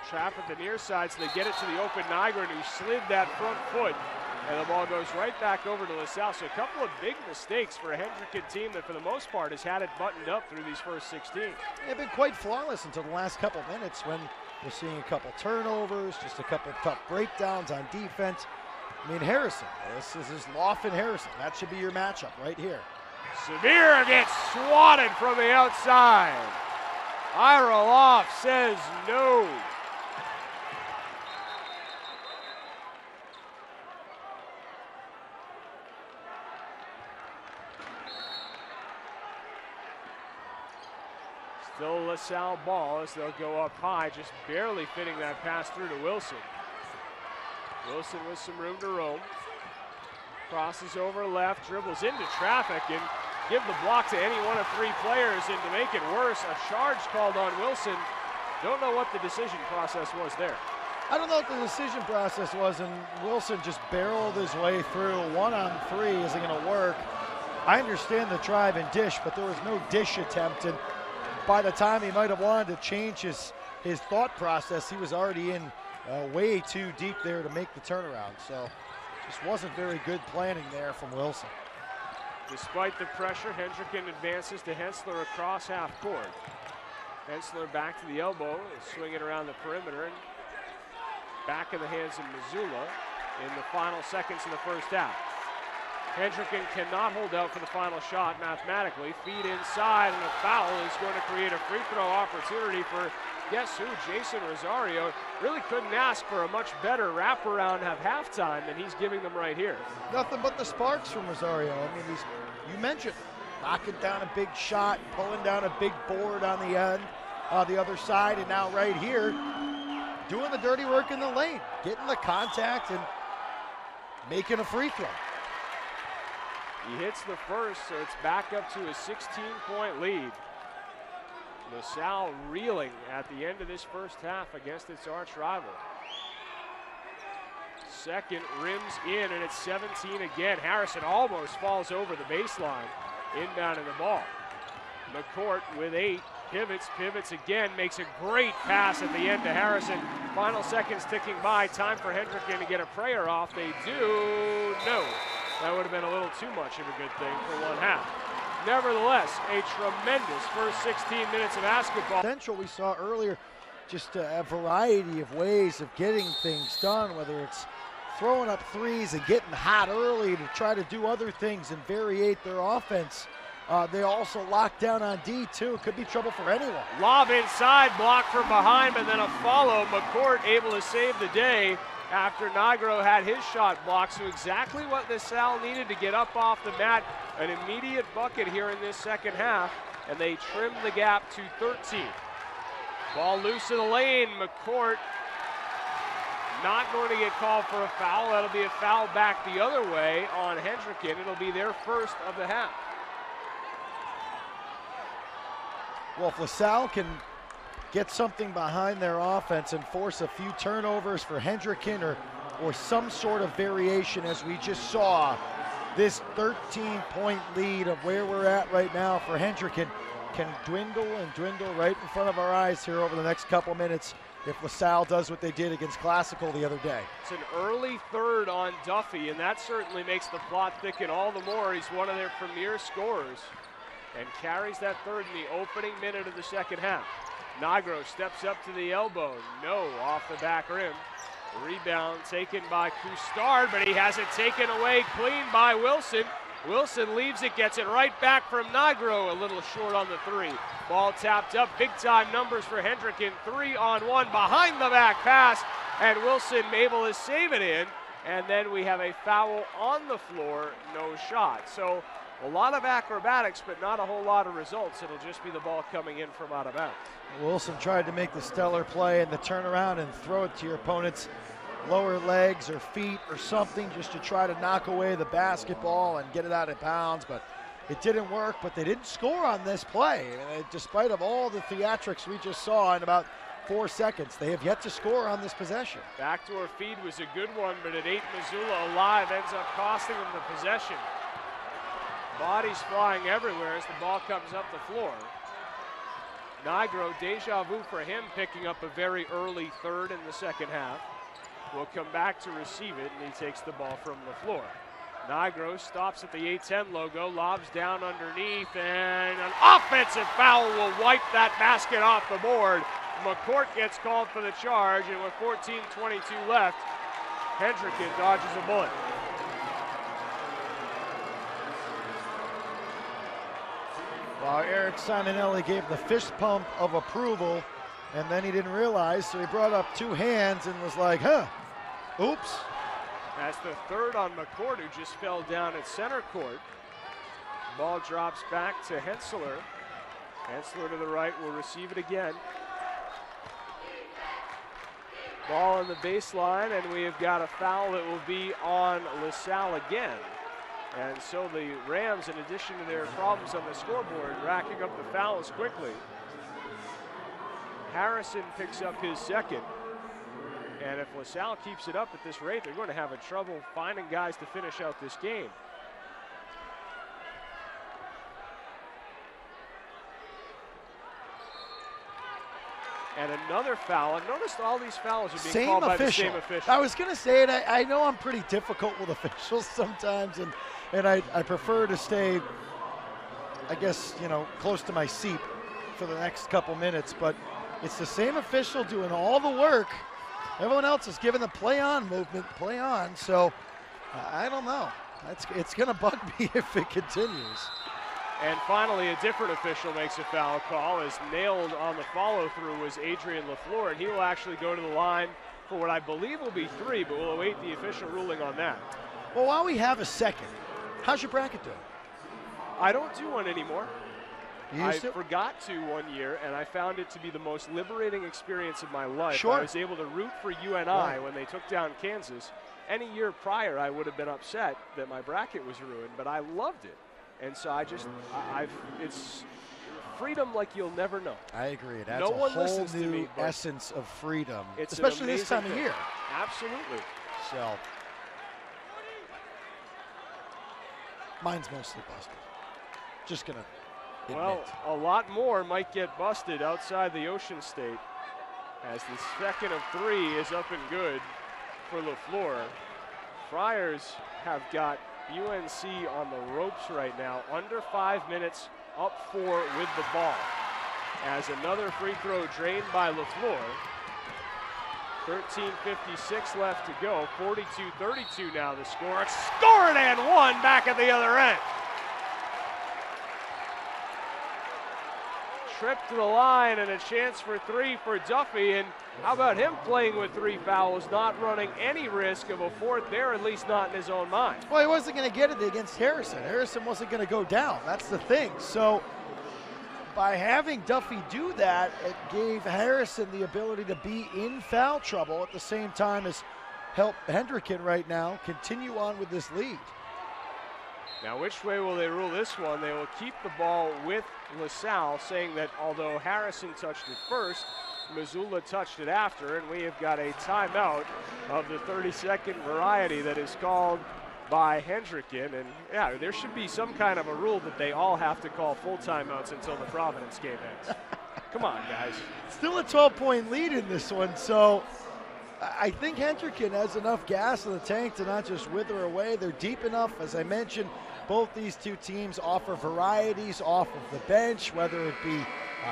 S1: Trap at the near side, so they get it to the open Nygren, who slid that front foot, and the ball goes right back over to LaSalle. So a couple of big mistakes for a Hendricken team that, for the most part, has had it buttoned up through these first 16.
S2: They've been quite flawless until the last couple minutes when we're seeing a couple turnovers, just a couple tough breakdowns on defense. I mean, Harrison, this is Laughlin Harrison. That should be your matchup right here.
S1: Sabir gets swatted from the outside. Ira Loft says no. Still LaSalle ball as they'll go up high, just barely fitting that pass through to Wilson. Wilson with some room to roam. Crosses over left, dribbles into traffic, and give the block to any one of three players. And to make it worse, a charge called on Wilson. Don't know what the decision process was there.
S2: I don't know what the decision process was, and Wilson just barreled his way through. 1-on-3 isn't going to work. I understand the drive and dish, but there was no dish attempt, and by the time he might have wanted to change his thought process, he was already in way too deep there to make the turnaround. So just wasn't very good planning there from Wilson.
S1: Despite the pressure, Hendricken advances to Hensler across half court. Hensler back to the elbow, swinging around the perimeter, and back in the hands of Missoula in the final seconds of the first half. Hendricken cannot hold out for the final shot mathematically. Feed inside, and a foul is going to create a free throw opportunity for, guess who, Jason Rosario. Really couldn't ask for a much better wraparound at halftime than he's giving them right here.
S2: Nothing but the sparks from Rosario. I mean, you mentioned knocking down a big shot, pulling down a big board on the end, the other side, and now right here, doing the dirty work in the lane, getting the contact and making a free throw.
S1: He hits the first, so it's back up to a 16-point lead. LaSalle reeling at the end of this first half against its arch rival. Second rims in, and it's 17 again. Harrison almost falls over the baseline, inbounding the ball. McCourt with 8, pivots again, makes a great pass at the end to Harrison. Final seconds ticking by, time for Hendricken to get a prayer off. They do, no. That would have been a little too much of a good thing for one half. Nevertheless, a tremendous first 16 minutes of basketball.
S2: Central, we saw earlier, just a variety of ways of getting things done, whether it's throwing up threes and getting hot early to try to do other things and variate their offense. They also lock down on D, too. Could be trouble for anyone.
S1: Lob inside, blocked from behind, but then a follow. McCourt able to save the day after Nigro had his shot blocked. So exactly what LaSalle needed to get up off the mat. An immediate bucket here in this second half, and they trimmed the gap to 13. Ball loose in the lane. McCourt not going to get called for a foul. That'll be a foul back the other way on Hendricken. It'll be their first of the half.
S2: Well, if LaSalle can get something behind their offense and force a few turnovers for Hendricken or some sort of variation, as we just saw, this 13-point lead of where we're at right now for Hendricken can dwindle and dwindle right in front of our eyes here over the next couple minutes if LaSalle does what they did against Classical the other day.
S1: It's an early third on Duffy, and that certainly makes the plot thicken all the more. He's one of their premier scorers and carries that third in the opening minute of the second half. Nigro steps up to the elbow. No, off the back rim. Rebound taken by Custard, but he has it taken away clean by Wilson. Wilson leaves it, gets it right back from Nigro, a little short on the three. Ball tapped up, big time numbers for Hendricken, 3-on-1, behind the back pass, and Wilson able to save it in. And then we have a foul on the floor, no shot. So a lot of acrobatics, but not a whole lot of results. It'll just be the ball coming in from out of bounds.
S2: Wilson tried to make the stellar play and the turnaround and throw it to your opponent's lower legs or feet or something just to try to knock away the basketball and get it out of bounds, but it didn't work. But they didn't score on this play. Despite of all the theatrics we just saw in about 4 seconds, they have yet to score on this possession.
S1: Backdoor feed was a good one, but it ate Missoula alive, ends up costing them the possession. Bodies flying everywhere as the ball comes up the floor. Nigro, deja vu for him, picking up a very early third in the second half. Will come back to receive it, and he takes the ball from the floor. Nigro stops at the A10 logo, lobs down underneath, and an offensive foul will wipe that basket off the board. McCourt gets called for the charge, and with 14:22 left, Hendricken dodges a bullet.
S2: Well, Eric Simonelli gave the fist pump of approval, and then he didn't realize, so he brought up two hands and was like, oops.
S1: That's the third on McCourt, who just fell down at center court. Ball drops back to Hensler. Hensler to the right will receive it again. Ball on the baseline, and we have got a foul that will be on LaSalle again. And so the Rams, in addition to their problems on the scoreboard, racking up the fouls quickly. Harrison picks up his second. And if LaSalle keeps it up at this rate, they're going to have a trouble finding guys to finish out this game. And another foul. And notice all these fouls are being called by the same official.
S2: I was going to say it. I know I'm pretty difficult with officials sometimes, and I prefer to stay, I guess, close to my seat for the next couple minutes. But it's the same official doing all the work. Everyone else is giving the play on movement, play on. So I don't know. It's going to bug me if it continues.
S1: And finally, a different official makes a foul call, as nailed on the follow-through was Adrian LaFleur, and he will actually go to the line for what I believe will be 3, but we'll await the official ruling on that.
S2: Well, while we have a second, how's your bracket doing?
S1: I don't do one anymore.
S2: I
S1: forgot to one year, and I found it to be the most liberating experience of my life.
S2: Sure.
S1: I was able to root for UNI when they took down Kansas. Any year prior, I would have been upset that my bracket was ruined, but I loved it. And so it's freedom like you'll never know.
S2: I agree. That's
S1: no one
S2: a whole
S1: listens to
S2: new
S1: me,
S2: essence of freedom,
S1: it's
S2: especially this time of year.
S1: Absolutely.
S2: So, mine's mostly busted. Just gonna admit.
S1: Well, a lot more might get busted outside the Ocean State, as the second of 3 is up and good for LaFleur. Friars have got UNC on the ropes right now, under 5 minutes, up 4 with the ball. As another free throw drained by LaFleur. 13:56 left to go, 42-32 now the score. It's scored and one back at the other end. Trip to the line and a chance for 3 for Duffy, and how about him playing with 3 fouls, not running any risk of a 4th there, at least not in his own mind.
S2: Well, he wasn't going to get it against Harrison. Harrison wasn't going to go down. That's the thing. So by having Duffy do that, it gave Harrison the ability to be in foul trouble at the same time as help Hendricken right now continue on with this lead.
S1: Now, which way will they rule this one? They will keep the ball with LaSalle, saying that although Harrison touched it first, Missoula touched it after, and we have got a timeout of the 30-second variety that is called by Hendricken. And yeah, there should be some kind of a rule that they all have to call full timeouts until the Providence game ends. Come on, guys.
S2: Still a 12-point lead in this one, so I think Hendricken has enough gas in the tank to not just wither away. They're deep enough. As I mentioned, both these two teams offer varieties off of the bench, whether it be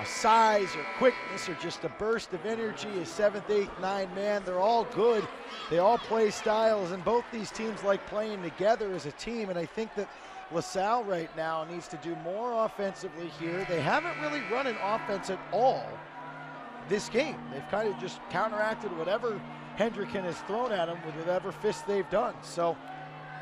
S2: size or quickness or just a burst of energy, a 7th, 8th, 9th man. They're all good. They all play styles, and both these teams like playing together as a team, and I think that LaSalle right now needs to do more offensively here. They haven't really run an offense at all this game. They've kind of just counteracted whatever Hendricken has thrown at them with whatever fist they've done. So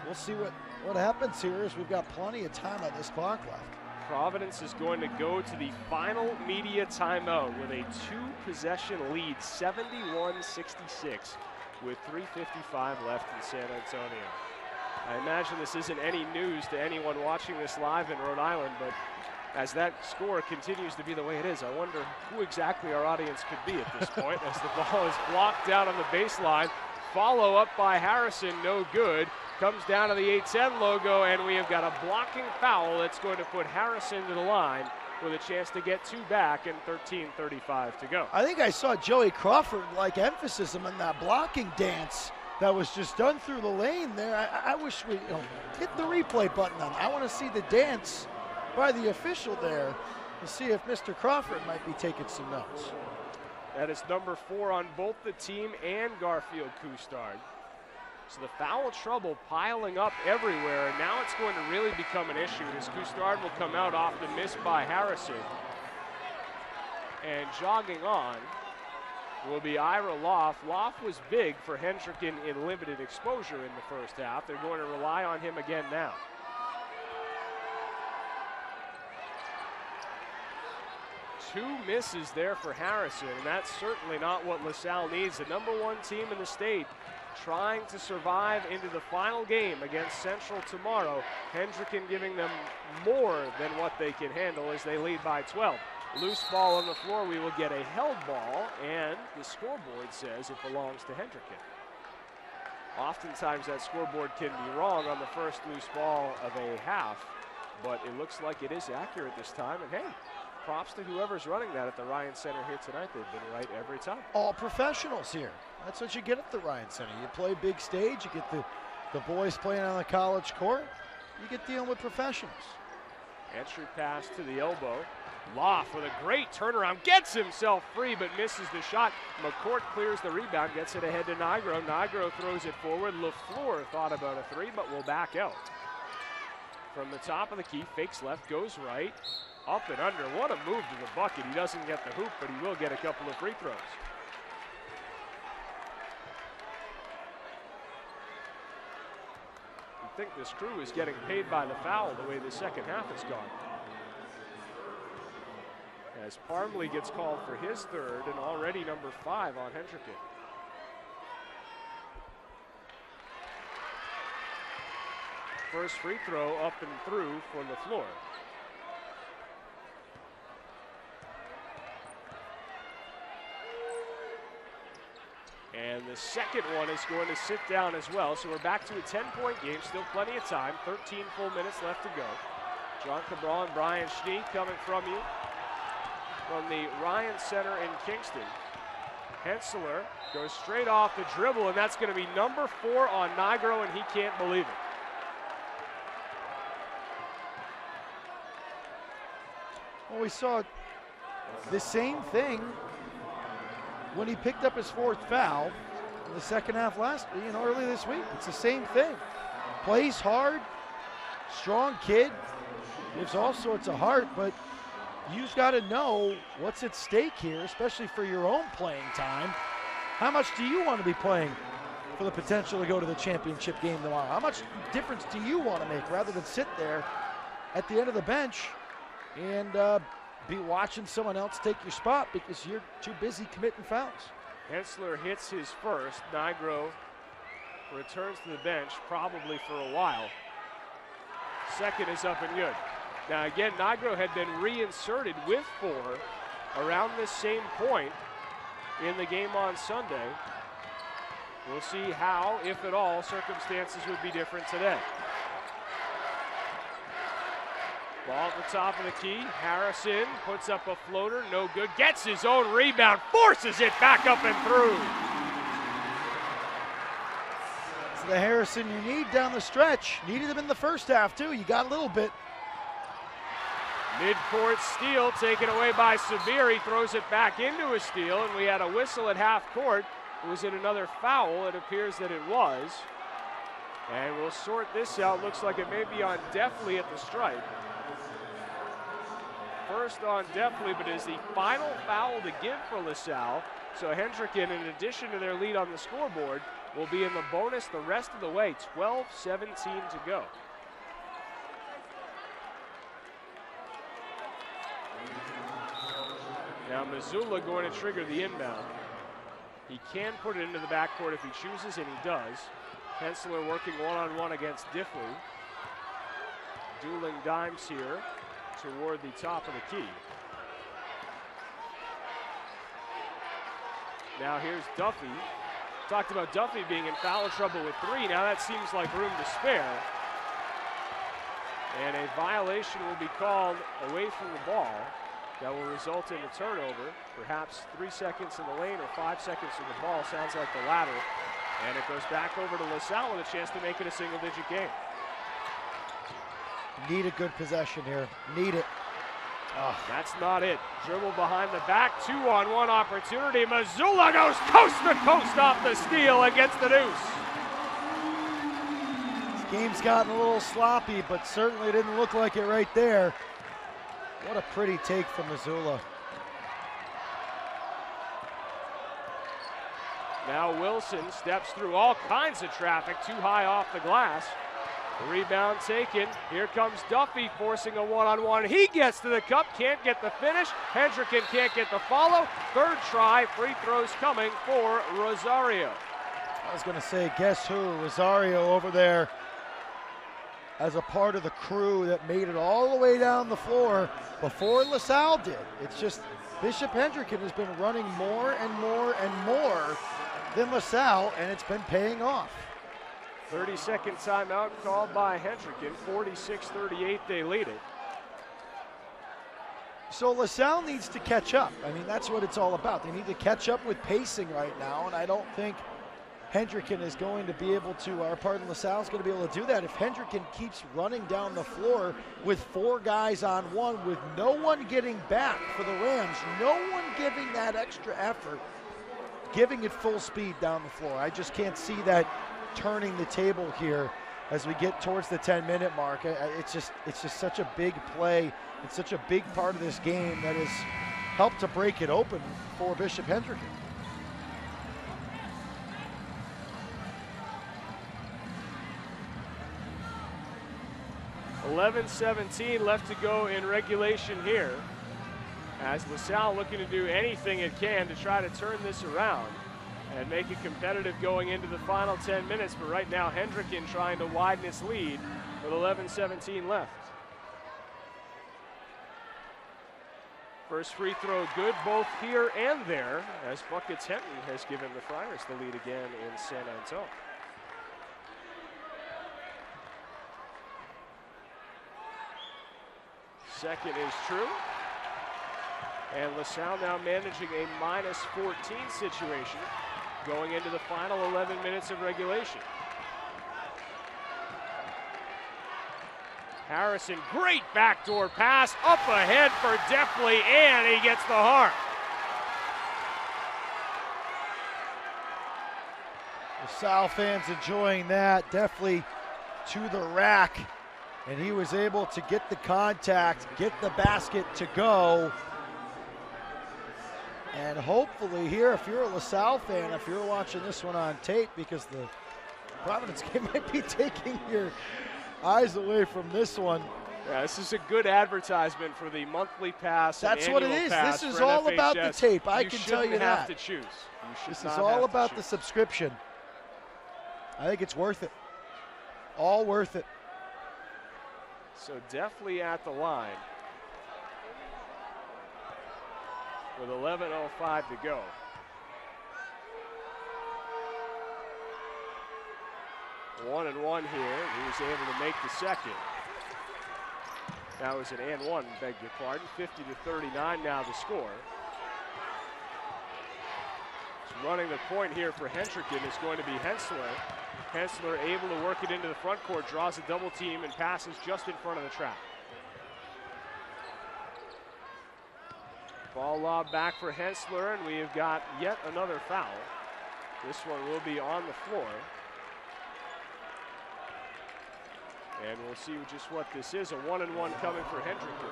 S2: we'll see what happens here, as we've got plenty of time on this clock left.
S1: Providence is going to go to the final media timeout with a 2-possession lead, 71-66, with 3:55 left in San Antonio. I imagine this isn't any news to anyone watching this live in Rhode Island, but as that score continues to be the way it is, I wonder who exactly our audience could be at this point, as the ball is blocked down on the baseline. Follow up by Harrison, no good. Comes down to the 8-10 logo, and we have got a blocking foul that's going to put Harrison to the line with a chance to get 2 back and 13:35 to go.
S2: I think I saw Joey Crawford like emphasis on that blocking dance that was just done through the lane there. I wish we hit the replay button on. I want to see the dance by the official there to see if Mr. Crawford might be taking some notes.
S1: That is number 4 on both the team and Garfield Coustard. So the foul trouble piling up everywhere, and now it's going to really become an issue as Coustard will come out off the miss by Harrison. And jogging on will be Ira Loff. Loff was big for Hendricken in limited exposure in the first half. They're going to rely on him again now. Two misses there for Harrison, and that's certainly not what LaSalle needs. The number 1 team in the state trying to survive into the final game against Central tomorrow. Hendricken giving them more than what they can handle as they lead by 12. Loose ball on the floor, we will get a held ball, and the scoreboard says it belongs to Hendricken. Oftentimes that scoreboard can be wrong on the first loose ball of a half, but it looks like it is accurate this time, and hey, props to whoever's running that at the Ryan Center here tonight. They've been right every time.
S2: All professionals here. That's what you get at the Ryan Center. You play big stage, you get the boys playing on the college court, you get dealing with professionals.
S1: Entry pass to the elbow. Loff with a great turnaround, gets himself free but misses the shot. McCourt clears the rebound, gets it ahead to Nigro. Nigro throws it forward. LaFleur thought about a 3 but will back out. From the top of the key, fakes left, goes right. Up and under, what a move to the bucket. He doesn't get the hoop, but he will get a couple of free throws. You think this crew is getting paid by the foul the way the second half has gone. As Parmley gets called for his 3rd, and already number 5 on Hendricken. First free throw up and through for LaFleur. And the second one is going to sit down as well. So we're back to a 10-point game, still plenty of time, 13 full minutes left to go. John Cabral and Brian Schnee coming from you from the Ryan Center in Kingston. Hensler goes straight off the dribble, and that's going to be number 4 on Nigro, and he can't believe it.
S2: Well, we saw the same thing when he picked up his 4th foul in the second half early this week. It's the same thing. Plays hard, strong kid, gives all sorts of heart, but you've got to know what's at stake here, especially for your own playing time. How much do you want to be playing for the potential to go to the championship game tomorrow? How much difference do you want to make rather than sit there at the end of the bench and be watching someone else take your spot because you're too busy committing fouls?
S1: Hensler hits his first. Nigro returns to the bench probably for a while. Second is up and good. Now again, Nigro had been reinserted with 4 around this same point in the game on Sunday. We'll see how, if at all, circumstances would be different today. Ball at the top of the key. Harrison puts up a floater, no good. Gets his own rebound, forces it back up and through.
S2: the Harrison you need down the stretch. Needed him in the first half, too. You got a little bit.
S1: Mid-court steal taken away by Severe. He throws it back into a steal, and we had a whistle at half court. Was it another foul? It appears that it was. And we'll sort this out. Looks like it may be on Deftly at the stripe. First on Deftly, but is the final foul to give for LaSalle. So Hendricken, in addition to their lead on the scoreboard, will be in the bonus the rest of the way. 12-17 to go. Now Missoula going to trigger the inbound. He can put it into the backcourt if he chooses, and he does. Hensler working one-on-one against Diffley. Dueling dimes here toward the top of the key. Now here's Duffy. Talked about Duffy being in foul trouble with 3. Now that seems like room to spare. And a violation will be called away from the ball. That will result in a turnover. Perhaps 3 seconds in the lane or 5 seconds in the ball. Sounds like the latter. And it goes back over to LaSalle with a chance to make it a single-digit game.
S2: Need a good possession here. Need it.
S1: Oh, that's not it. Dribble behind the back. 2-on-1 opportunity. Missoula goes coast to coast off the steal against the deuce.
S2: This game's gotten a little sloppy, but certainly didn't look like it right there. What a pretty take from Missoula.
S1: Now Wilson steps through all kinds of traffic, too high off the glass. The rebound taken. Here comes Duffy forcing a one-on-one. He gets to the cup, can't get the finish. Hendricken can't get the follow. Third try, free throws coming for Rosario.
S2: I was going to say, guess who? Rosario over there as a part of the crew that made it all the way down the floor before LaSalle did. It's just Bishop Hendricken has been running more and more and more than LaSalle, and it's been paying off.
S1: 30-second timeout called by Hendricken. 46-38, they lead it.
S2: So LaSalle needs to catch up. I mean, that's what it's all about. They need to catch up with pacing right now, and I don't think Hendricken is going to be able to, or pardon, LaSalle is going to be able to do that if Hendricken keeps running down the floor with 4 guys on 1, with no one getting back for the Rams, no one giving that extra effort, giving it full speed down the floor. I just can't see that turning the table here as we get towards the 10-minute mark. It's just such a big play. It's such a big part of this game that has helped to break it open for Bishop Hendricken.
S1: $11-17 left to go in regulation here, as LaSalle looking to do anything it can to try to turn this around and make it competitive going into the final 10 minutes. But right now, Hendricken trying to widen his lead with 11-17 left. First free throw good both here and there, as Buckets Henton has given the Friars the lead again in San Antonio. Second is true. And LaSalle now managing a -14 situation going into the final 11 minutes of regulation. Harrison, great backdoor pass, up ahead for Deftly, and he gets the harm.
S2: LaSalle fans enjoying that. Deftly to the rack, and he was able to get the contact, get the basket to go. And hopefully here, if you're a LaSalle fan, if you're watching this one on tape, because the Providence game might be taking your eyes away from this one.
S1: Yeah, this is a good advertisement for the monthly pass.
S2: That's what it is. This is all about the tape. I can tell you that.
S1: You shouldn't have to choose.
S2: This is all about the subscription. I think it's worth it. All worth it.
S1: So Deftly at the line with 11:05 to go. One and one here. He was able to make the second. That was an and one, beg your pardon. 50-39 now the score. Running the point here for Hendricken is going to be Hensler. Hensler able to work it into the front court, draws a double team and passes just in front of the trap. Ball lob back for Hensler, and we have got yet another foul. This one will be on the floor. And we'll see just what this is. A 1-and-1 coming for Hendricken.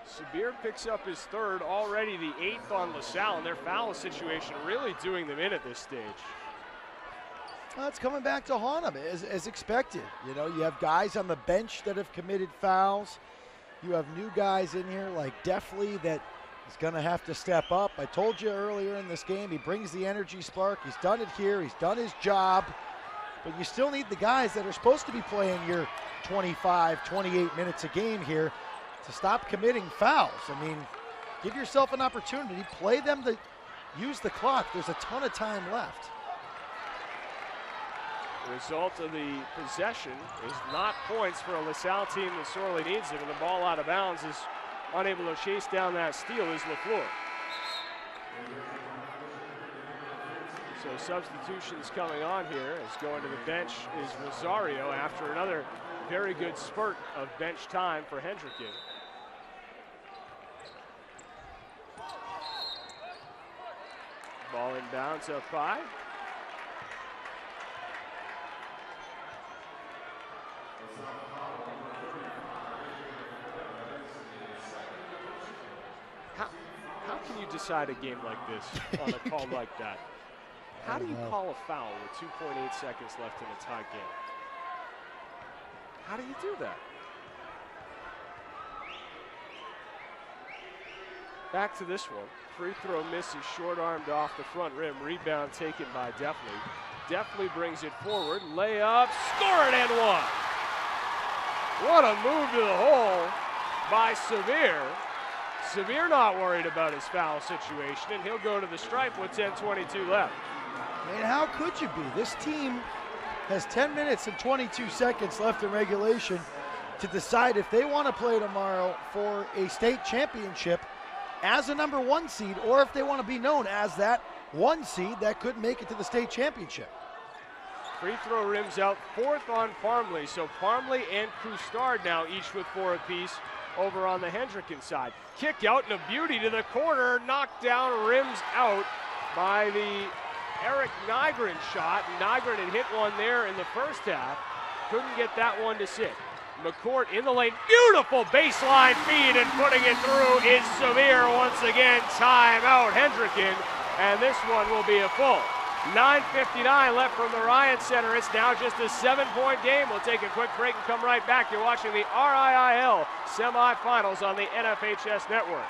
S1: Sabir picks up his third, already the 8th on LaSalle, and their foul situation really doing them in at this stage.
S2: Well, it's coming back to haunt them as expected. You know, you have guys on the bench that have committed fouls. You have new guys in here like Deftly that is going to have to step up. I told you earlier in this game, he brings the energy spark. He's done it here. He's done his job. But you still need the guys that are supposed to be playing your 25, 28 minutes a game here to stop committing fouls. I mean, give yourself an opportunity. Play them to use the clock. There's a ton of time left.
S1: The result of the possession is not points for a LaSalle team that sorely needs it, and the ball out of bounds is unable to chase down that steal is LaFleur. So substitutions coming on here as going to the bench is Rosario after another very good spurt of bench time for Hendricken. Ball inbounds up high. How can you decide a game like this on a call like that? How do you call a foul with 2.8 seconds left in a tie game? How do you do that? Back to this one. Free throw misses, short-armed off the front rim. Rebound taken by Deftly. Deftly brings it forward. Layup, score it and one. What a move to the hole by Severe. Severe not worried about his foul situation, and he'll go to the stripe with 10:22 left.
S2: I mean, how could you be? This team has 10 minutes and 22 seconds left in regulation to decide if they want to play tomorrow for a state championship as a number 1 seed, or if they want to be known as that 1 seed that could make it to the state championship.
S1: Free throw rims out, 4th on Parmley. So Parmley and Coustard now each with 4 apiece over on the Hendricken side. Kick out and a beauty to the corner, knocked down, rims out by the Eric Nygren shot. Nygren had hit one there in the first half. Couldn't get that one to sit. McCourt in the lane, beautiful baseline feed, and putting it through is Severe once again. Timeout Hendricken, and this one will be a full. 9:59 left from the Ryan Center. It's now just a 7-point game. We'll take a quick break and come right back. You're watching the RIIL semifinals on the NFHS Network.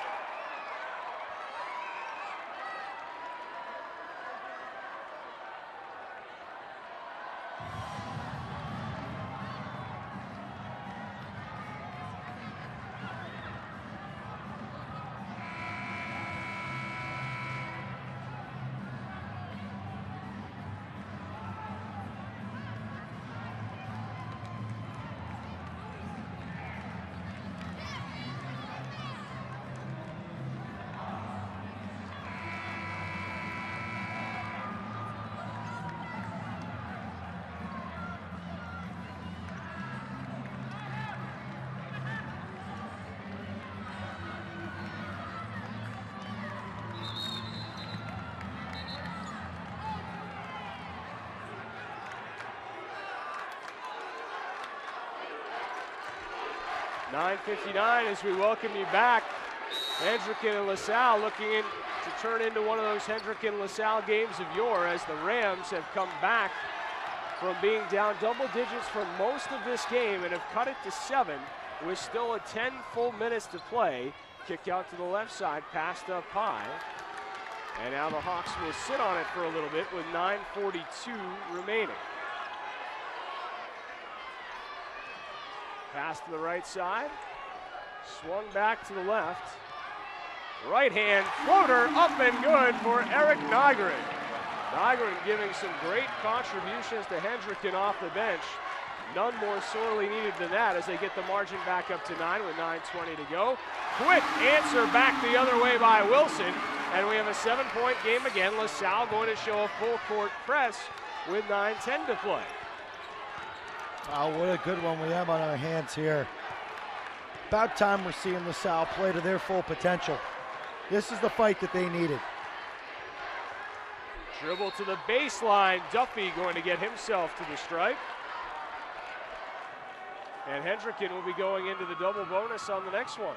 S1: .59 as we welcome you back. Hendricken and LaSalle looking in to turn into one of those Hendricken-LaSalle games of yore as the Rams have come back from being down double digits for most of this game and have cut it to 7 with still a 10 full minutes to play. Kick out to the left side, passed up high. And now the Hawks will sit on it for a little bit with 9:42 remaining. Pass to the right side, swung back to the left. Right hand floater up and good for Eric Nygren. Nygren giving some great contributions to Hendricken off the bench. None more sorely needed than that as they get the margin back up to 9 with 9:20 to go. Quick answer back the other way by Wilson, and we have a 7-point game again. LaSalle going to show a full court press with 9:10 to play.
S2: Oh, what a good one we have on our hands here. About time we're seeing LaSalle play to their full potential. This is the fight that they needed.
S1: Dribble to the baseline. Duffy going to get himself to the stripe. And Hendricken will be going into the double bonus on the next one.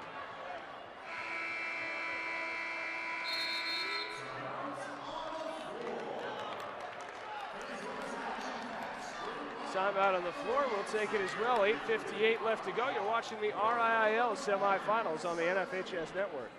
S1: Timeout on the floor, we'll take it as well. 8:58 left to go. You're watching the RIIL semifinals on the NFHS network.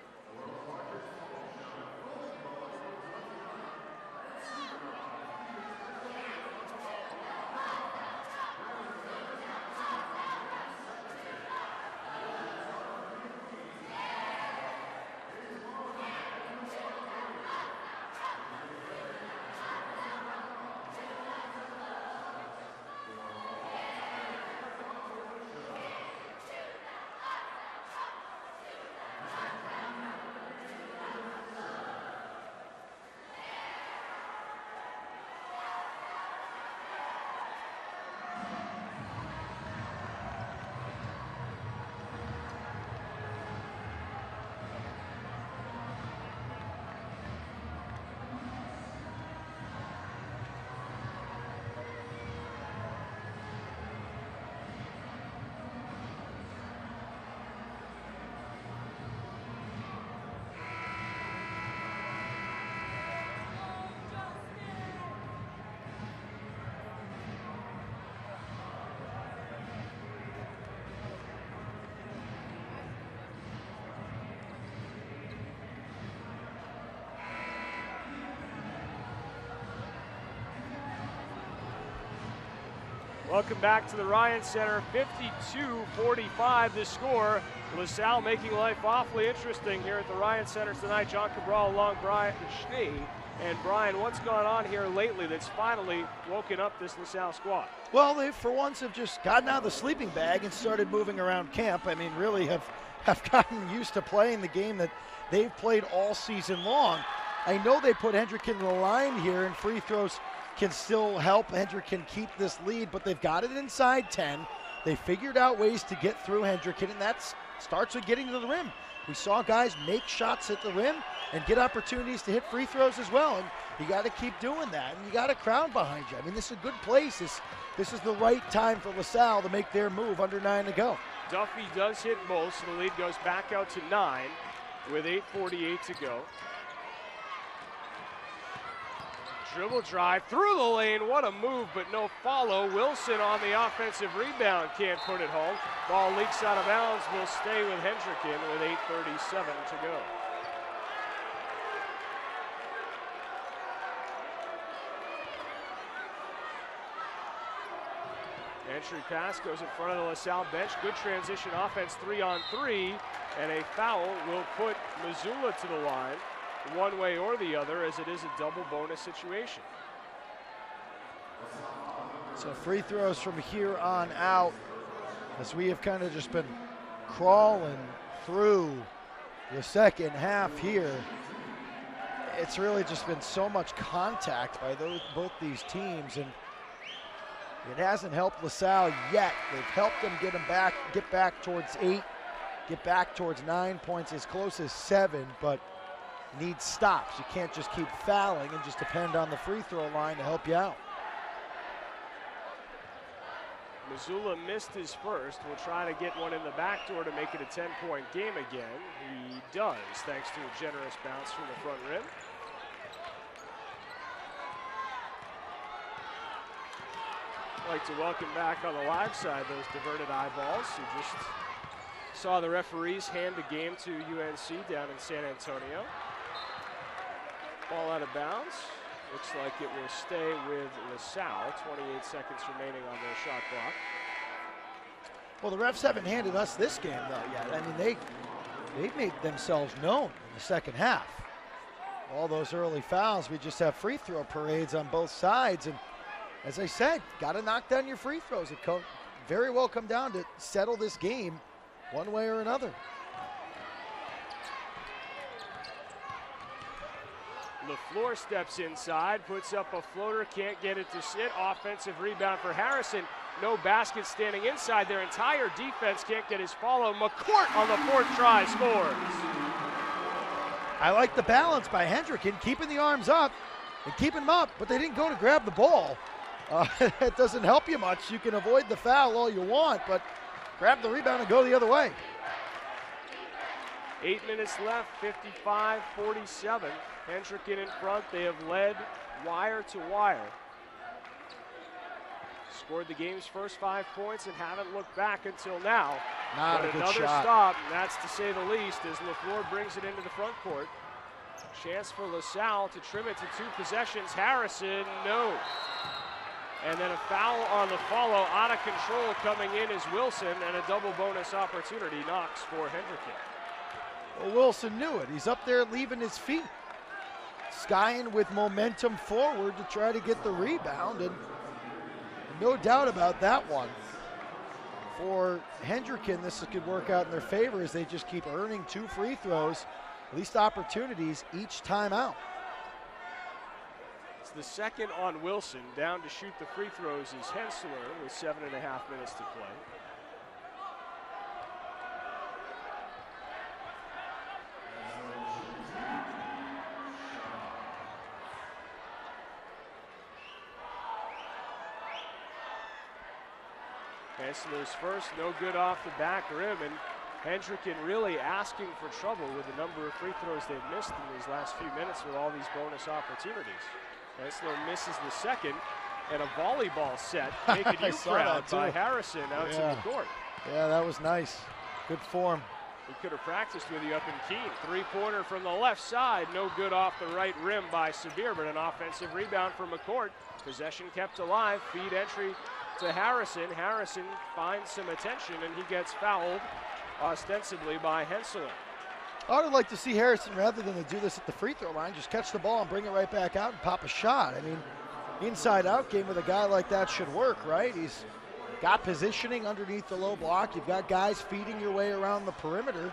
S1: Welcome back to the Ryan Center. 52-45 the score. LaSalle making life awfully interesting here at the Ryan Center tonight. John Cabral along Brian Schnee. And Brian, what's gone on here lately that's finally woken up this LaSalle squad?
S2: Well, they for once have just gotten out of the sleeping bag and started moving around camp. I mean, really have gotten used to playing the game that they've played all season long. I know they put Hendricken in the line here, and free throws can still help Hendricken keep this lead, but they've got it inside 10. They figured out ways to get through Hendricken, and that starts with getting to the rim. We saw guys make shots at the rim and get opportunities to hit free throws as well, and you got to keep doing that, and you got a crowd behind you. I mean, this is a good place. This is the right time for LaSalle to make their move under 9 to go.
S1: Duffy does hit both, so the lead goes back out to 9 with 8:48 to go. Dribble drive through the lane. What a move, but no follow. Wilson on the offensive rebound. Can't put it home. Ball leaks out of bounds. Will stay with Hendricken with 8:37 to go. Entry pass goes in front of the LaSalle bench. Good transition offense, 3-on-3. And a foul will put Missoula to the line, one way or the other, as it is a double bonus situation.
S2: So free throws from here on out, as we have kind of just been crawling through the second half here. It's really just been so much contact by both these teams, and it hasn't helped LaSalle yet. They've helped them get back towards 8, get back towards 9 points, as close as 7, but needs stops. You can't just keep fouling and just depend on the free throw line to help you out.
S1: Missoula missed his first. Will try to get one in the back door to make it a 10-point game again. He does, thanks to a generous bounce from the front rim. I'd like to welcome back on the live side those diverted eyeballs who just saw the referees hand the game to UNC down in San Antonio. Ball out of bounds. Looks like it will stay with LaSalle. 28 seconds remaining on their shot clock.
S2: Well, the refs haven't handed us this game though yet. I mean, they've made themselves known in the second half. All those early fouls, we just have free throw parades on both sides, and as I said, got to knock down your free throws. It very well come down to settle this game one way or another.
S1: LaFleur steps inside, puts up a floater, can't get it to sit. Offensive rebound for Harrison. No basket standing inside. Their entire defense can't get his follow. McCourt on the 4th try scores.
S2: I like the balance by Hendricken, keeping the arms up and keeping them up, but they didn't go to grab the ball. It doesn't help you much. You can avoid the foul all you want, but grab the rebound and go the other way.
S1: 8 minutes left, 55-47. Hendricken in front. They have led wire to wire. Scored the game's first 5 points and haven't looked back until now.
S2: Not
S1: but
S2: a good
S1: another
S2: shot.
S1: stop, and that's to say the least, as LaFleur brings it into the front court. Chance for LaSalle to trim it to 2 possessions. Harrison, no. And then a foul on the follow, out of control coming in is Wilson, and a double bonus opportunity knocks for Hendricken.
S2: Well, Wilson knew it. He's up there leaving his feet, skying with momentum forward to try to get the rebound, and no doubt about that one. For Hendricken, this could work out in their favor as they just keep earning 2 free throws, at least opportunities each time out.
S1: It's the second on Wilson. Down to shoot the free throws is Hensler with 7.5 minutes to play. Hensler's first, no good off the back rim, and Hendricken really asking for trouble with the number of free throws they've missed in these last few minutes with all these bonus opportunities. Hensler misses the second, and a volleyball set, making you proud, by Harrison out to the court.
S2: Yeah, that was nice. Good form.
S1: He could have practiced with you up in Keene. 3-pointer from the left side, no good off the right rim by Sabir, but an offensive rebound from McCourt. Possession kept alive, feed entry to Harrison. Harrison finds some attention, and he gets fouled ostensibly by Hensler.
S2: I would like to see Harrison, rather than to do this at the free throw line, just catch the ball and bring it right back out and pop a shot. I mean, inside-out game with a guy like that should work, right? He's got positioning underneath the low block. You've got guys feeding your way around the perimeter.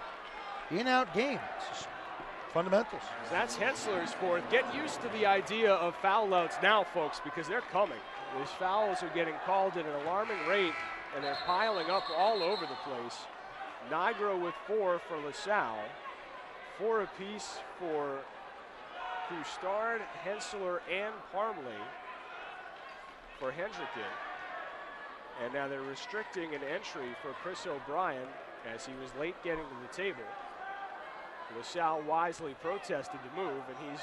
S2: In-out game. It's just fundamentals.
S1: So that's Hensler's fourth. Get used to the idea of foul outs now, folks, because they're coming. These fouls are getting called at an alarming rate, and they're piling up all over the place. Nigro with 4 for LaSalle. 4 apiece for Cousteau, Hensler, and Parmley for Hendricken. And now they're restricting an entry for Chris O'Brien as he was late getting to the table. LaSalle wisely protested the move, and he's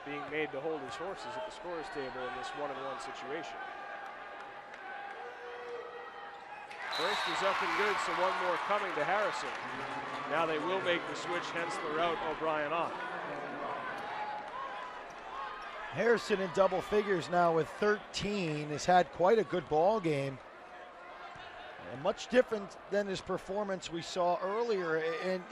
S1: being made to hold his horses at the scorer's table in this 1-on-1 situation. First is up and good, so one more coming to Harrison. Now they will make the switch, Hensler out, O'Brien on.
S2: Harrison in double figures now with 13, has had quite a good ball game. And much different than his performance we saw earlier, and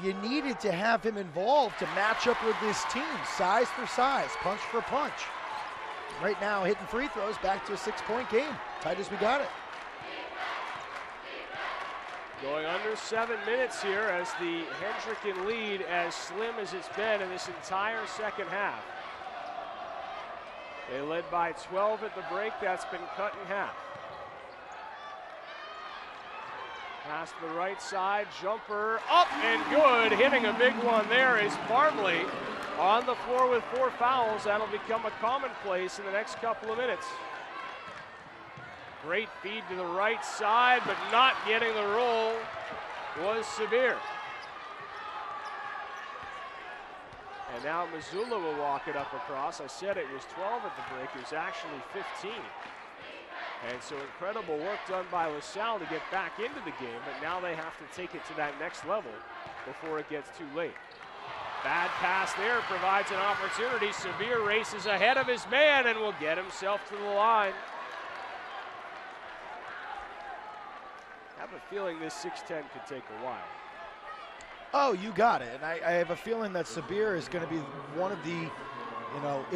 S2: you needed to have him involved to match up with this team, size for size, punch for punch. Right now, hitting free throws, back to a 6-point game, tight as we got it.
S1: Going under 7 minutes here as the Hendricken lead as slim as it's been in this entire second half. They led by 12 at the break. That's been cut in half. Past the right side, jumper up and good. Hitting a big one there is Parmley on the floor with 4 fouls. That'll become a commonplace in the next couple of minutes. Great feed to the right side, but not getting the roll was Sabir. And now Missoula will walk it up across. I said it was 12 at the break. It was actually 15. And so incredible work done by LaSalle to get back into the game, but now they have to take it to that next level before it gets too late. Bad pass there provides an opportunity. Sabir races ahead of his man and will get himself to the line. I have a feeling this 6'10" could take a while.
S2: Oh, you got it. And I have a feeling that Sabir is going to be one of the,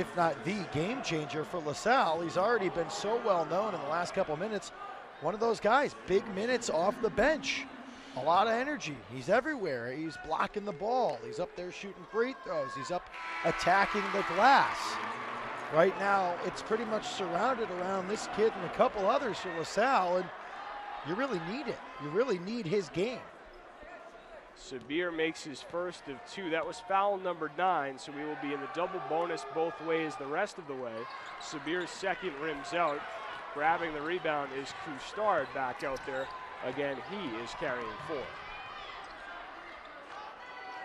S2: if not the game changer for LaSalle. He's already been so well known in the last couple of minutes one of those guys, big minutes off the bench. A lot of energy. He's everywhere. He's blocking the ball. He's up there shooting free throws. He's up attacking the glass. Right now, it's pretty much surrounded around this kid and a couple others for LaSalle, and you really need it. You really need his game.
S1: Sabir makes his first of 2. That was foul number 9, so we will be in the double bonus both ways the rest of the way. Sabir's second rims out. Grabbing the rebound is Couchard back out there. Again, he is carrying 4.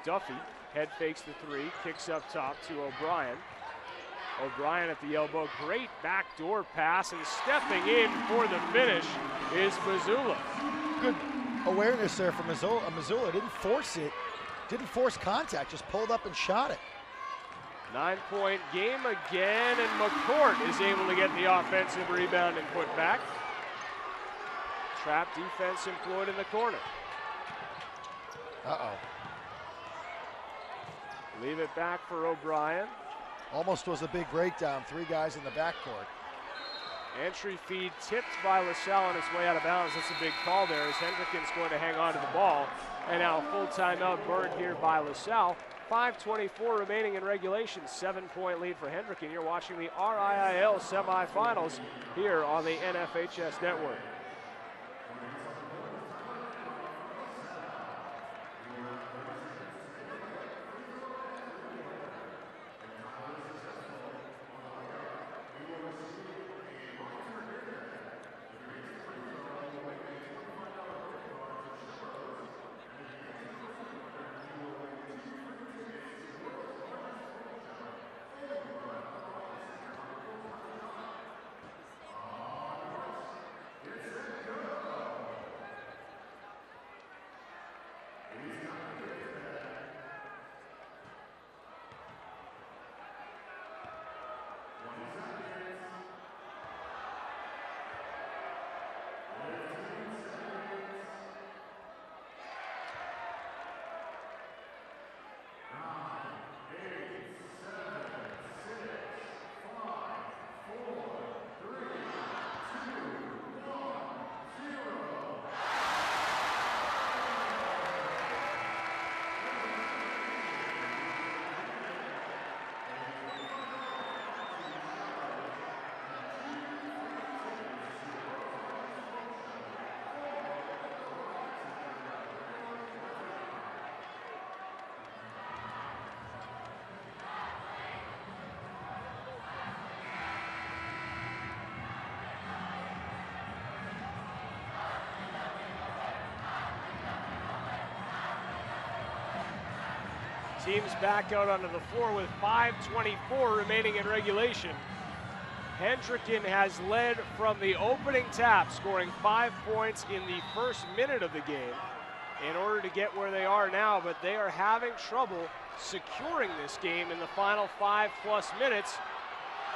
S1: Duffy head fakes the 3, kicks up top to O'Brien. O'Brien at the elbow, great backdoor pass, and stepping in for the finish is Mazzulla.
S2: Good awareness there from Mazzulla. Didn't force it, didn't force contact, just pulled up and shot it.
S1: 9-point game again, and McCourt is able to get the offensive rebound and put back. Trap defense employed in the corner.
S2: Uh-oh.
S1: Leave it back for O'Brien.
S2: Almost was a big breakdown. 3 guys in the backcourt.
S1: Entry feed tipped by LaSalle on its way out of bounds. That's a big call there as Hendricken's going to hang on to the ball. And now full timeout burned here by LaSalle. 5:24 remaining in regulation. 7-point lead for Hendricken. You're watching the RIIL semifinals here on the NFHS network. Teams back out onto the floor with 5:24 remaining in regulation. Hendricken has led from the opening tap, scoring 5 points in the first minute of the game in order to get where they are now, but they are having trouble securing this game in the final 5+ minutes.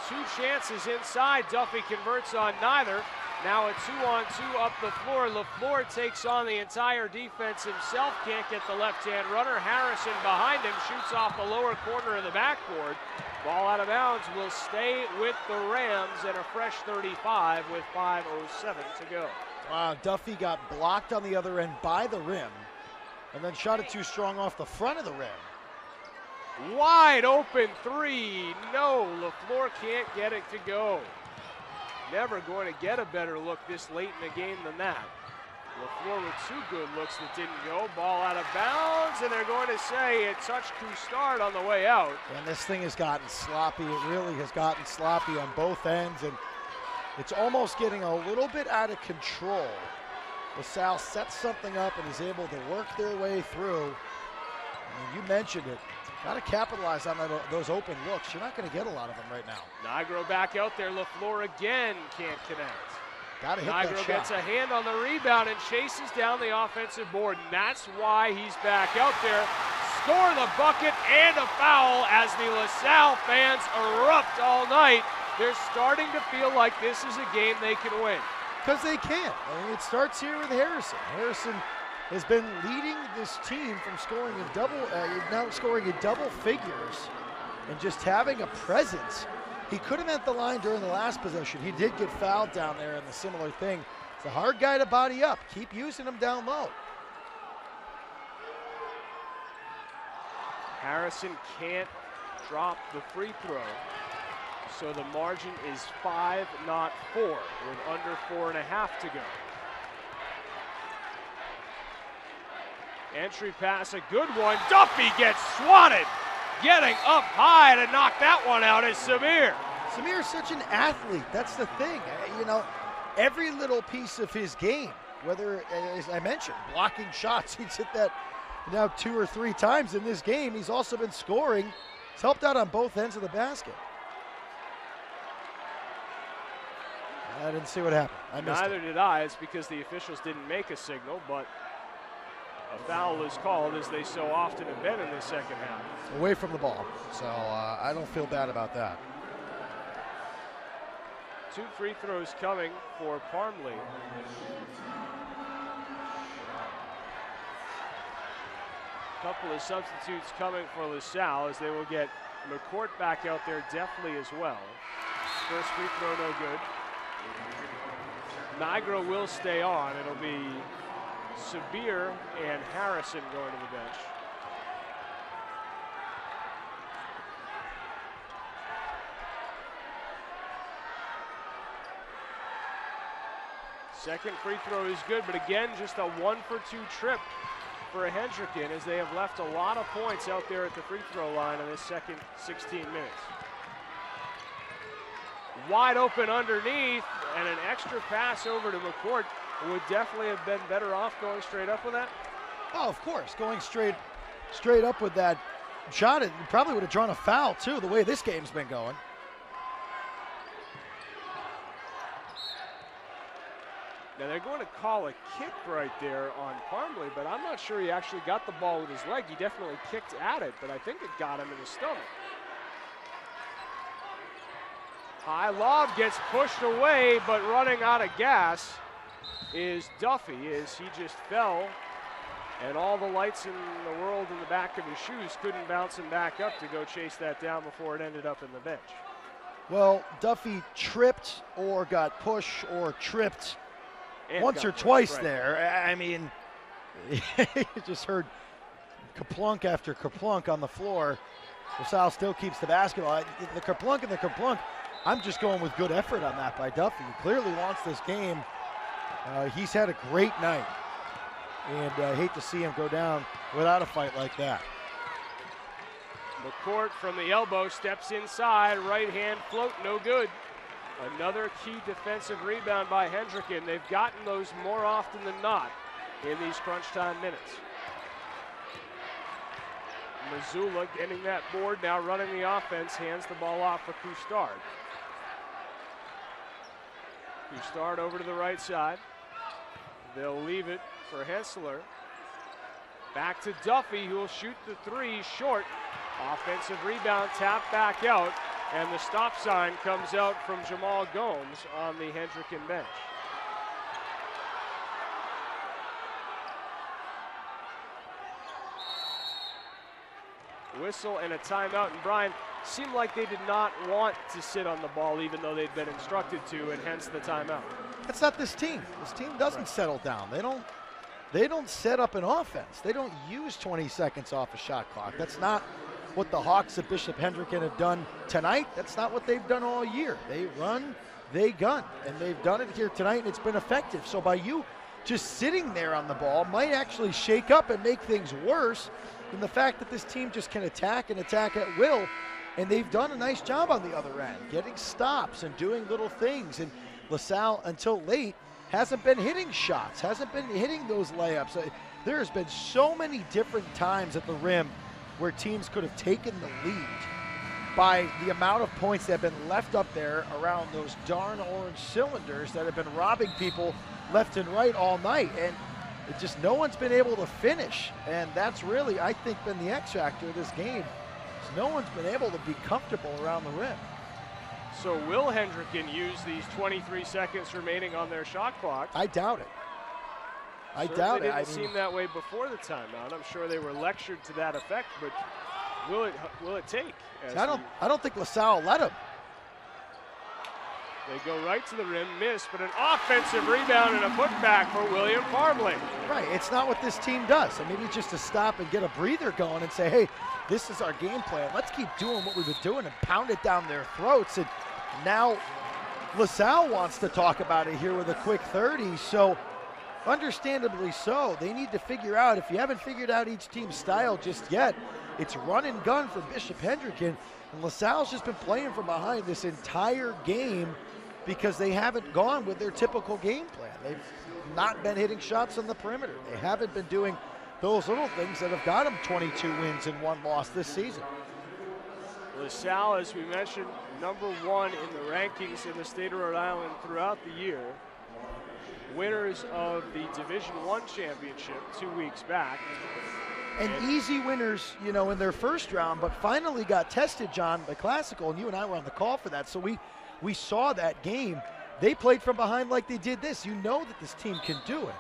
S1: 2 chances inside. Duffy converts on neither. Now a 2-on-2 up the floor. LaFleur takes on the entire defense himself. Can't get the left-hand runner. Harrison behind him shoots off the lower corner of the backboard. Ball out of bounds will stay with the Rams and a fresh 35 with 5:07 to go.
S2: Wow, Duffy got blocked on the other end by the rim and then shot it too strong off the front of the rim.
S1: Wide open 3. No, LaFleur can't get it to go. Never going to get a better look this late in the game than that. LaFleur with 2 good looks that didn't go. Ball out of bounds, and they're going to say it touched Couchard on the way out.
S2: And this thing has gotten sloppy. It really has gotten sloppy on both ends, and it's almost getting a little bit out of control. LaSalle sets something up and is able to work their way through. I mean, you mentioned it. Got to capitalize on those open looks. You're not going to get a lot of them right now.
S1: Nigro back out there. LaFleur again can't connect.
S2: Got to hit that shot.
S1: Nigro gets a hand on the rebound and chases down the offensive board, and that's why he's back out there. Score the bucket and a foul as the LaSalle fans erupt all night. They're starting to feel like this is a game they can win.
S2: Because they can. I mean, it starts here with Harrison. Harrison has been leading this team from scoring in double figures and just having a presence. He could have met the line during the last possession. He did get fouled down there in the similar thing. It's a hard guy to body up. Keep using him down low.
S1: Harrison can't drop the free throw, so the margin is 5, not 4, with under 4.5 to go. Entry pass, a good one. Duffy gets swatted. Getting up high to knock that one out is Samir.
S2: Samir's such an athlete. That's the thing. You know, every little piece of his game, whether, as I mentioned, blocking shots, he's hit that now 2 or 3 times in this game. He's also been scoring. He's helped out on both ends of the basket. I didn't see what happened. I missed
S1: Neither did I. It's because the officials didn't make a signal, but a foul is called, as they so often have been in the second half.
S2: Away from the ball, so I don't feel bad about that.
S1: 2 free throws coming for Parmley. Couple of substitutes coming for LaSalle, as they will get McCourt back out there deftly as well. First free throw no good. Nigro will stay on. It'll be Sabir and Harrison going to the bench. Second free throw is good, but again, just a 1-for-2 trip for Hendricken, as they have left a lot of points out there at the free throw line in this second 16 minutes. Wide open underneath, and an extra pass over to McCourt. Would definitely have been better off going straight up with that.
S2: Oh, of course, going straight up with that shot, it probably would have drawn a foul too, the way this game's been going.
S1: Now they're going to call a kick right there on Parmley, but I'm not sure he actually got the ball with his leg. He definitely kicked at it, but I think it got him in the stomach. High lob gets pushed away, but running out of gas is Duffy, as he just fell, and all the lights in the world in the back of his shoes couldn't bounce him back up to go chase that down before it ended up in the bench.
S2: Well, Duffy tripped or got pushed or tripped
S1: And
S2: once or
S1: pushed,
S2: twice
S1: right
S2: there. I mean, you just heard kaplunk after kaplunk on the floor. LaSalle still keeps the basketball. The kaplunk and the kaplunk, I'm just going with good effort on that by Duffy. He clearly wants this game. He's had a great night, and I hate to see him go down without a fight like that.
S1: McCourt from the elbow steps inside, right hand float, no good. Another key defensive rebound by Hendricken. They've gotten those more often than not in these crunch time minutes. Missoula getting that board, now running the offense, hands the ball off for Cousteau. Cousteau over to the right side. They'll leave it for Hensler. Back to Duffy, who will shoot the 3 short. Offensive rebound, tap back out, and the stop sign comes out from Jamal Gomes on the Hendricken bench. Whistle and a timeout, and Brian, seemed like they did not want to sit on the ball even though they'd been instructed to, and hence the timeout.
S2: That's not this team. This team doesn't settle down. They don't set up an offense. They don't use 20 seconds off a shot clock. That's not what the Hawks at Bishop Hendricken have done tonight. That's not what they've done all year. They run, they gun, and they've done it here tonight, and it's been effective. So by you just sitting there on the ball might actually shake up and make things worse than the fact that this team just can attack and attack at will. And they've done a nice job on the other end, getting stops and doing little things. And LaSalle, until late, hasn't been hitting shots, hasn't been hitting those layups. There has been so many different times at the rim where teams could have taken the lead by the amount of points that have been left up there around those darn orange cylinders that have been robbing people left and right all night. And it just, no one's been able to finish. And that's really, I think, been the X factor of this game. No one's been able to be comfortable around the rim.
S1: So will Hendricken use these 23 seconds remaining on their shot clock?
S2: I doubt it. I doubt it.
S1: It didn't seem that way before the timeout. I'm sure they were lectured to that effect, but will it take?
S2: I don't think LaSalle let him.
S1: They go right to the rim, miss, but an offensive rebound and a putback for William Farmley.
S2: Right, it's not what this team does. So maybe just to stop and get a breather going and say, hey, this is our game plan. Let's keep doing what we've been doing and pound it down their throats. And now LaSalle wants to talk about it here with a quick 30. So understandably so, they need to figure out, if you haven't figured out each team's style just yet, it's run and gun for Bishop Hendricken. And LaSalle's just been playing from behind this entire game because they haven't gone with their typical game plan. They've not been hitting shots on the perimeter. They haven't been doing those little things that have got them 22 wins and 1 loss this season.
S1: LaSalle, as we mentioned, #1 in the rankings in the state of Rhode Island throughout the year. Winners of the Division I championship 2 weeks back.
S2: And easy winners, you know, in their first round, but finally got tested, John, by Classical, and you and I were on the call for that, so we saw that game. They played from behind like they did this. You know that this team can do it.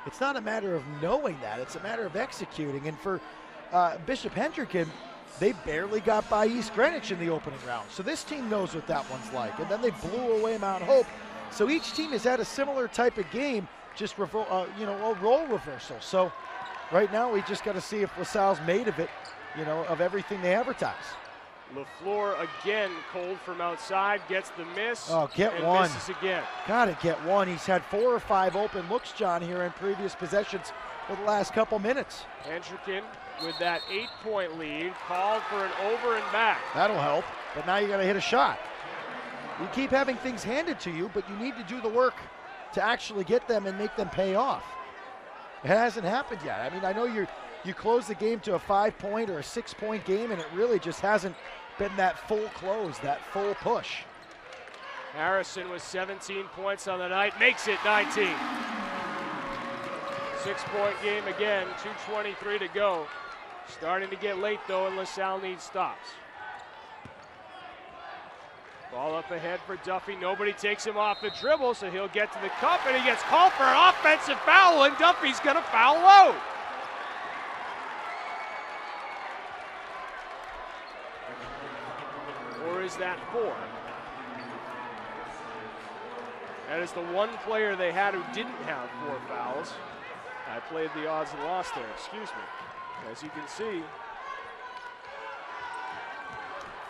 S2: It's not a matter of knowing that. It's a matter of executing. And for Bishop Hendricken, they barely got by East Greenwich in the opening round. So this team knows what that one's like. And then they blew away Mount Hope. So each team has had a similar type of game, just a role reversal. So right now we just got to see if LaSalle's made of it, you know, of everything they advertise.
S1: LaFleur again, cold from outside, gets the miss.
S2: Oh, get
S1: and
S2: one.
S1: Misses again.
S2: Gotta get one. He's had 4 or 5 open looks, John, here in previous possessions for the last couple minutes.
S1: Hendricken with that 8-point lead, called for an over and back.
S2: That'll help, but now you gotta hit a shot. You keep having things handed to you, but you need to do the work to actually get them and make them pay off. It hasn't happened yet. I mean, I know you close the game to a 5-point or a 6-point game, and it really just hasn't been that full close, that full push.
S1: Harrison with 17 points on the night, makes it 19. 6-point game again, 2:23 to go. Starting to get late though, and LaSalle needs stops. Ball up ahead for Duffy. Nobody takes him off the dribble, so he'll get to the cup, and he gets called for an offensive foul, and Duffy's gonna foul low. Or is that 4? That is the one player they had who didn't have 4 fouls. I played the odds and lost there, excuse me. As you can see.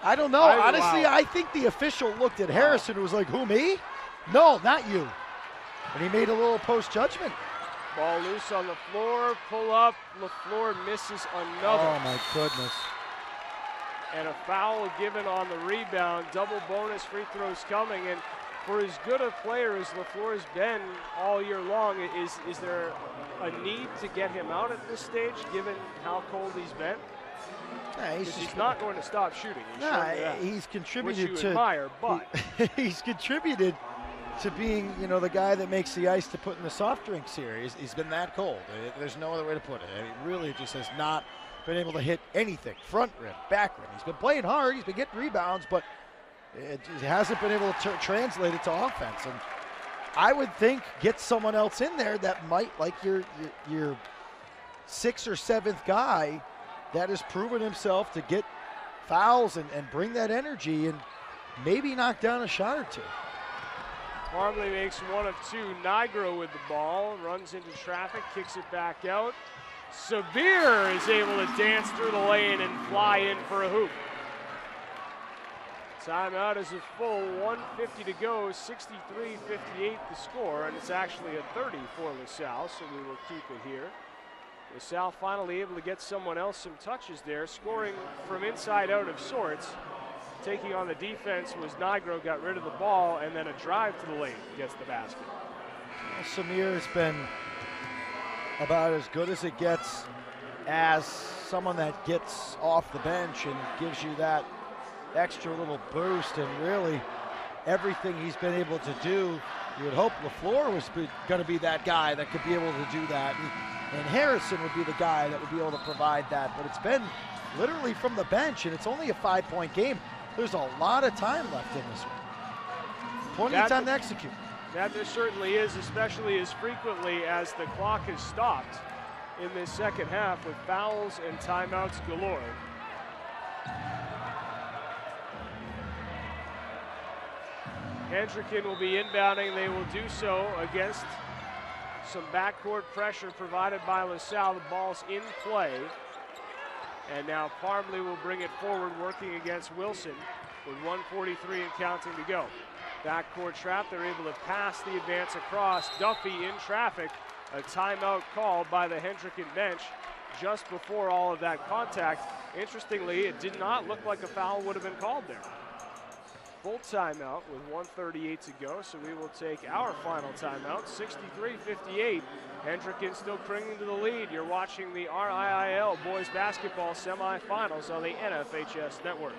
S2: I don't know. Honestly, wow. I think the official looked at Harrison and was like, who, me? No, not you. And he made a little post judgment.
S1: Ball loose on the floor, pull up. LaFleur misses another.
S2: Oh, my goodness.
S1: And a foul given on the rebound. Double bonus free throws coming. And for as good a player as LaFleur's been all year long, is there a need to get him out at this stage, given how cold he's been?
S2: Yeah,
S1: he's not going to stop shooting.
S2: He's contributed
S1: which you admire, but
S2: he's contributed to being, you know, the guy that makes the ice to put in the soft drink series. He's been that cold. There's no other way to put it. He really just has not been able to hit anything. Front rim, back rim. He's been playing hard. He's been getting rebounds, but it hasn't been able to translate it to offense. And I would think get someone else in there that might, like your 6th or 7th guy, that has proven himself to get fouls and bring that energy and maybe knock down a shot or 2.
S1: Farmley makes 1 of 2. Nigro with the ball, runs into traffic, kicks it back out. Severe is able to dance through the lane and fly in for a hoop. Timeout is a full 1:50 to go, 63-58 the score, and it's actually a 30 for LaSalle, so we will keep it here. LaSalle finally able to get someone else some touches there, scoring from inside out of sorts. Taking on the defense was Nigro, got rid of the ball, and then a drive to the lane gets the basket.
S2: Well, Samir has been about as good as it gets as someone that gets off the bench and gives you that extra little boost, and really everything he's been able to do, you would hope LaFleur was going to be that guy that could be able to do that. And Harrison would be the guy that would be able to provide that. But it's been literally from the bench, and it's only a 5-point game. There's a lot of time left in this one. Plenty of time to execute.
S1: That there certainly is, especially as frequently as the clock has stopped in this second half with fouls and timeouts galore. Hendricken will be inbounding. They will do so against some backcourt pressure provided by LaSalle. The ball's in play. And now Parmley will bring it forward, working against Wilson with 1:43 and counting to go. Backcourt trap, they're able to pass the advance across. Duffy in traffic, a timeout called by the Hendricken bench just before all of that contact. Interestingly, it did not look like a foul would have been called there. Full timeout with 1:38 to go, so we will take our final timeout, 63-58. Hendricken still clinging to the lead. You're watching the RIIL boys basketball semifinals on the NFHS network.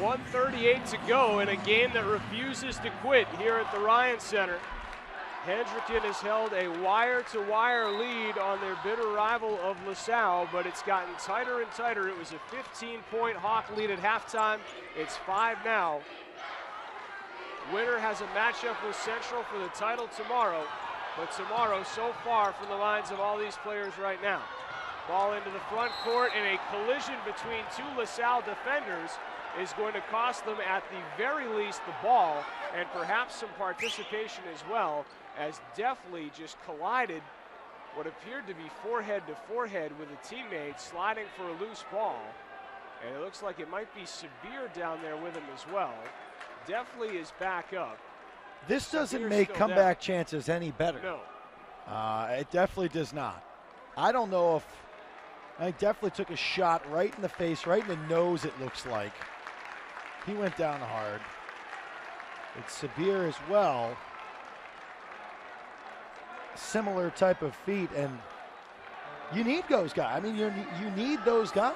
S1: .138 to go in a game that refuses to quit here at the Ryan Center. Hendricken has held a wire-to-wire lead on their bitter rival of LaSalle, but it's gotten tighter and tighter. It was a 15-point Hawk lead at halftime. It's 5 now. Winner has a matchup with Central for the title tomorrow, but tomorrow so far from the lines of all these players right now. Ball into the front court, and a collision between two LaSalle defenders is going to cost them at the very least the ball and perhaps some participation as well, as Deftly just collided what appeared to be forehead to forehead with a teammate sliding for a loose ball. And it looks like it might be Sabir down there with him as well. Deftly is back up.
S2: This doesn't make comeback chances any better.
S1: No.
S2: It definitely does not. I don't know if, I definitely took a shot right in the face, right in the nose it looks like. He went down hard. It's Sabir as well. Similar type of feet, and you need those guys. I mean, you need those guys.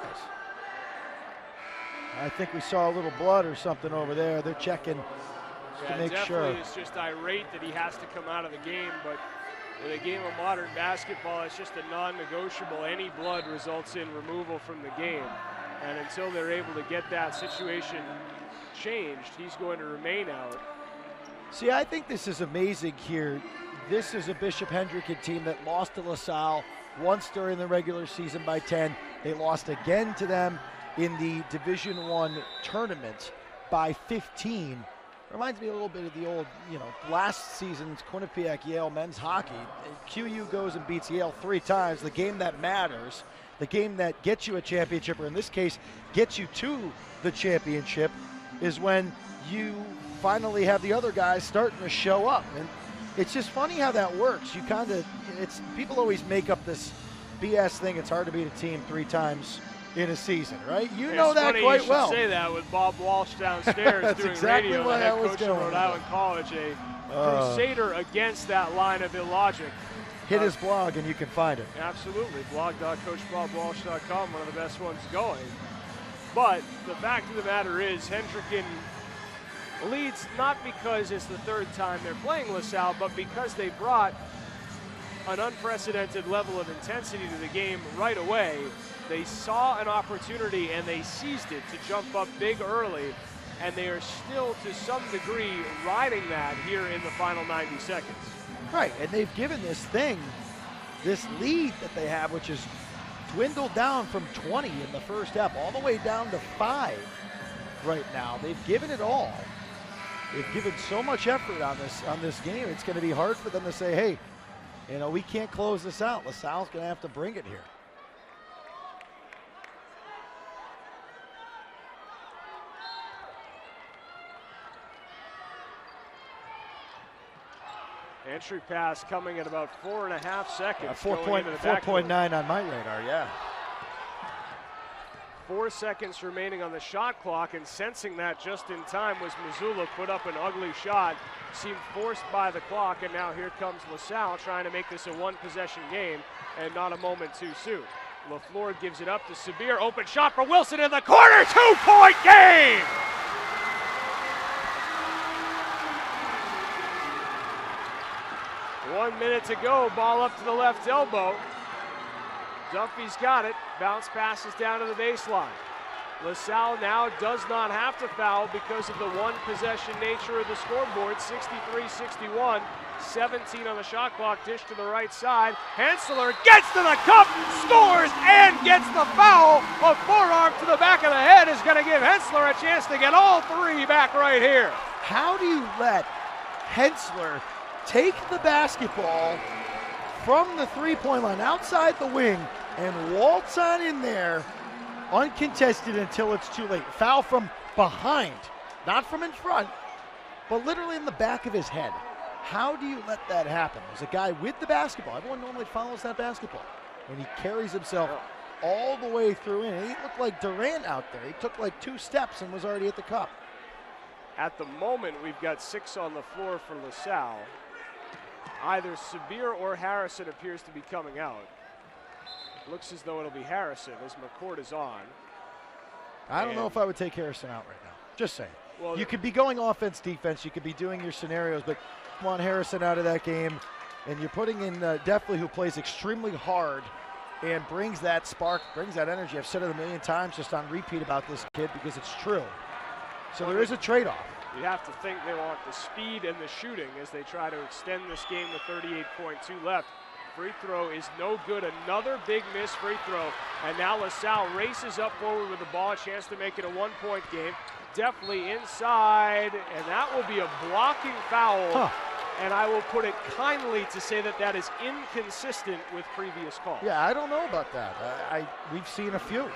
S2: I think we saw a little blood or something over there. They're checking to make sure.
S1: He's just irate that he has to come out of the game, but in a game of modern basketball, it's just a non-negotiable. Any blood results in removal from the game. And until they're able to get that situation changed, he's going to remain out.
S2: See, I think this is amazing here. This is a Bishop Hendricken team that lost to LaSalle once during the regular season by 10. They lost again to them in the Division I tournament by 15. Reminds me a little bit of the old, last season's Quinnipiac-Yale men's hockey. QU goes and beats Yale 3 times, the game that matters, the game that gets you a championship, or in this case, gets you to the championship, is when you finally have the other guys starting to show up. And it's just funny how that works. You kind of, people always make up this BS thing. It's hard to beat a team 3 times in a season, right? You know that quite well.
S1: It's funny you should say that with Bob Walsh downstairs
S2: That's
S1: doing
S2: exactly
S1: radio,
S2: why
S1: the head
S2: I was
S1: coach of
S2: going
S1: Rhode Island College, a crusader against that line of illogic.
S2: Hit his blog and you can find it.
S1: Absolutely, blog.coachbobwalsh.com, one of the best ones going. But the fact of the matter is, Hendricken leads not because it's the 3rd time they're playing LaSalle, but because they brought an unprecedented level of intensity to the game right away. They saw an opportunity and they seized it to jump up big early, and they are still to some degree riding that here in the final 90 seconds.
S2: Right, and they've given this lead that they have, which is dwindled down from 20 in the first half all the way down to 5 right now. They've given it all. They've given so much effort on this game. It's going to be hard for them to say, hey, we can't close this out. LaSalle's going to have to bring it here.
S1: Entry pass coming at about 4.5 seconds.
S2: 4.9 on my radar, yeah.
S1: 4 seconds remaining on the shot clock, and sensing that just in time was Missoula. Put up an ugly shot, seemed forced by the clock, and now here comes LaSalle trying to make this a one-possession game, and not a moment too soon. LaFleur gives it up to Sabir. Open shot for Wilson in the corner. 2-point game! One minute to go. Ball up to the left elbow. Duffy's got it. Bounce passes down to the baseline. LaSalle now does not have to foul because of the one-possession nature of the scoreboard. 63-61. 17 on the shot clock. Dish to the right side. Hensler gets to the cup, scores, and gets the foul. A forearm to the back of the head is going to give Hensler a chance to get all three back right here.
S2: How do you let Hensler take the basketball from the three-point line outside the wing and waltz on in there uncontested until it's too late? Foul from behind, not from in front, but literally in the back of his head. How do you let that happen? There's a guy with the basketball. Everyone normally follows that basketball. And he carries himself all the way through in. He looked like Durant out there. He took like 2 steps and was already at the cup.
S1: At the moment, we've got 6 on the floor for LaSalle. Either Sabir or Harrison appears to be coming out. Looks as though it'll be Harrison as McCourt is on.
S2: I don't know if I would take Harrison out right now. Just saying.
S1: Well,
S2: you could be going offense, defense. You could be doing your scenarios, but you want Harrison out of that game. And you're putting in Deftly, who plays extremely hard and brings that spark, brings that energy. I've said it a million times just on repeat about this kid because it's true. So there is a trade-off.
S1: You have to think they want the speed and the shooting as they try to extend this game with 38.2 left. Free throw is no good. Another big miss free throw. And now LaSalle races up forward with the ball. A chance to make it a one-point game. Definitely inside. And that will be a blocking foul. And I will put it kindly to say that that is inconsistent with previous calls.
S2: Yeah, I don't know about that. We've seen a few.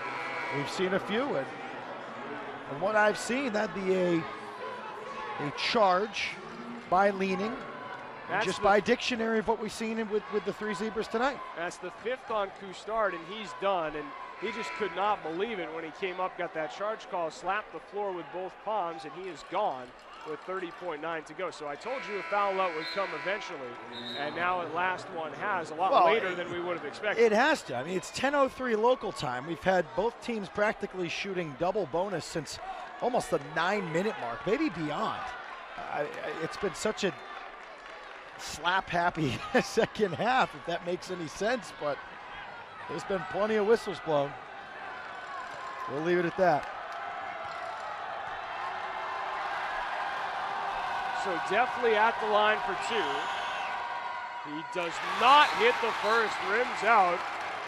S2: And what I've seen, that'd be a charge by leaning. Just by dictionary of what we've seen with the 3 Zebras tonight. That's
S1: the 5th on Coustard, and he's done. And he just could not believe it when he came up, got that charge call, slapped the floor with both palms, and he is gone with 30.9 to go. So I told you a foul out would come eventually, and now at last one has, a lot later than we would have expected.
S2: It has to. I mean, it's 10:03 local time. We've had both teams practically shooting double bonus since almost the 9-minute mark, maybe beyond. It's been such a slap-happy second half, if that makes any sense, but there's been plenty of whistles blown. We'll leave it at that.
S1: So Deftly at the line for 2. He does not hit the first, rims out,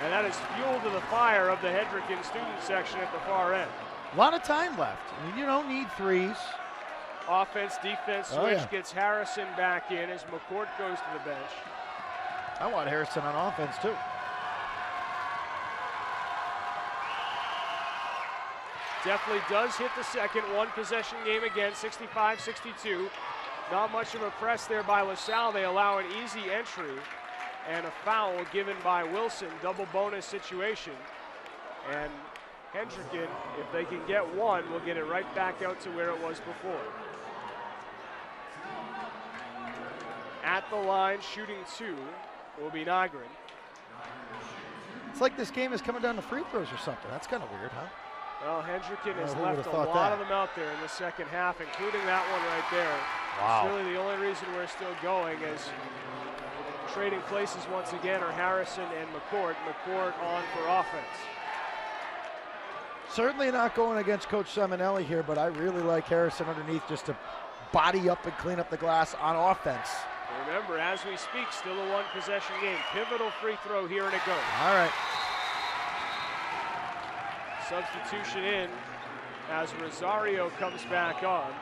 S1: and that is fuel to the fire of the Hendricken student section at the far end.
S2: A lot of time left. I mean, you don't need threes.
S1: Offense, defense switch gets Harrison back in as McCourt goes to the bench.
S2: I want Harrison on offense too.
S1: Definitely does hit the second. One-possession game again, 65-62. Not much of a press there by LaSalle. They allow an easy entry and a foul given by Wilson. Double bonus situation. And Hendricken, if they can get one, will get it right back out to where it was before. At the line, shooting 2 will be Nygren.
S2: It's like this game is coming down to free throws or something. That's kind of weird, huh?
S1: Well, Hendricken has left a lot of them out there in the second half, including that one right there.
S2: Wow.
S1: It's really the only reason we're still going, as trading places once again are Harrison and McCourt. McCourt on for offense.
S2: Certainly not going against Coach Seminelli here, but I really like Harrison underneath just to body up and clean up the glass on offense.
S1: Remember, as we speak, still a one-possession game. Pivotal free throw here, and it goes.
S2: All right.
S1: Substitution in as Rosario comes back on.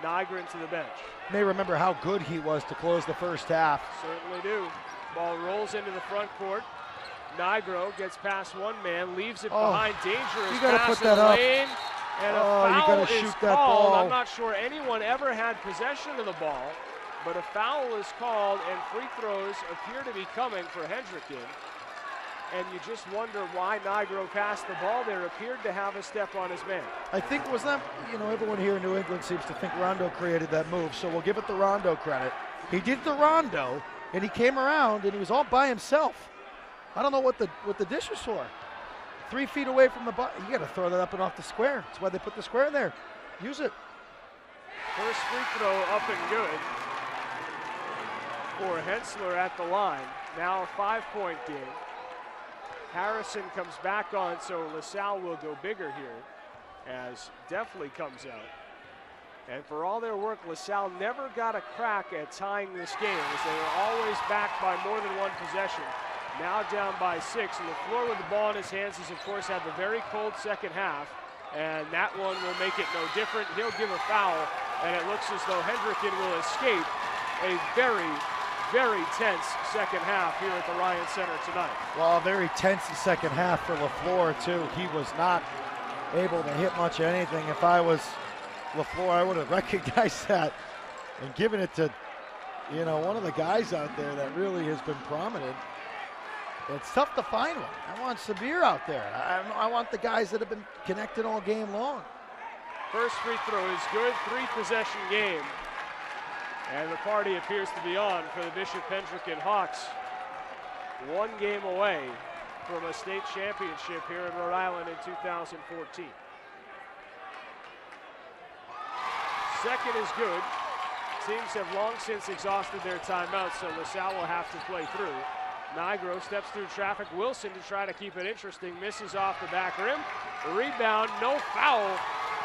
S1: Nygren to the bench.
S2: You may remember how good he was to close the first half.
S1: Certainly do. Ball rolls into the front court. Nygro gets past one man, leaves it behind. Dangerous
S2: you gotta
S1: pass
S2: put that
S1: in the
S2: up.
S1: lane. And a
S2: you
S1: foul
S2: gotta
S1: is
S2: shoot that
S1: called.
S2: ball.
S1: I'm not sure anyone ever had possession of the ball. but a foul is called and free throws appear to be coming for Hendricken. And you just wonder why Nigro passed the ball there, appeared to have a step on his man.
S2: I think it was that, everyone here in New England seems to think Rondo created that move, so we'll give it the Rondo credit. He did the Rondo, and he came around, and he was all by himself. I don't know what the dish was for. 3 feet away from the ball. You got to throw that up and off the square. That's why they put the square there. Use it.
S1: First free throw up and good for Hensler at the line. Now a 5-point game. Harrison comes back on, so LaSalle will go bigger here as Deftly comes out. And for all their work, LaSalle never got a crack at tying this game as they were always back by more than one possession. Now down by 6, and LaFleur with the ball in his hands has, of course, had the very cold second half, and that one will make it no different. He'll give a foul, and it looks as though Hendricken will escape a very, very tense second half here at the Ryan Center tonight.
S2: Well, a very tense second half for LaFleur, too. He was not able to hit much of anything. If I was LaFleur, I would have recognized that and given it to, one of the guys out there that really has been prominent. It's tough to find one. I want Sabir out there. I want the guys that have been connected all game long.
S1: First free throw is good, 3-possession game. And the party appears to be on for the Bishop Hendricken Hawks. 1 game away from a state championship here in Rhode Island in 2014. Second is good. Teams have long since exhausted their timeouts, so LaSalle will have to play through. Nigro steps through traffic. Wilson to try to keep it interesting. Misses off the back rim. Rebound, no foul.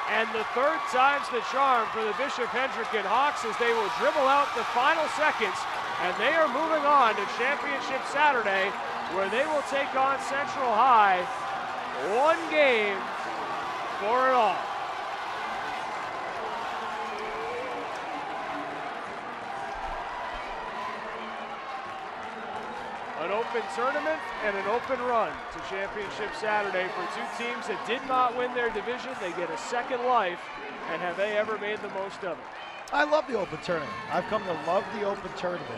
S1: And the third time's the charm for the Bishop Hendricken Hawks as they will dribble out the final seconds. And they are moving on to Championship Saturday, where they will take on Central High. 1 game for it all. An open tournament and an open run to Championship Saturday for 2 teams that did not win their division. They get a second life, and have they ever made the most of it?
S2: I love the open tournament. I've come to love the open tournament.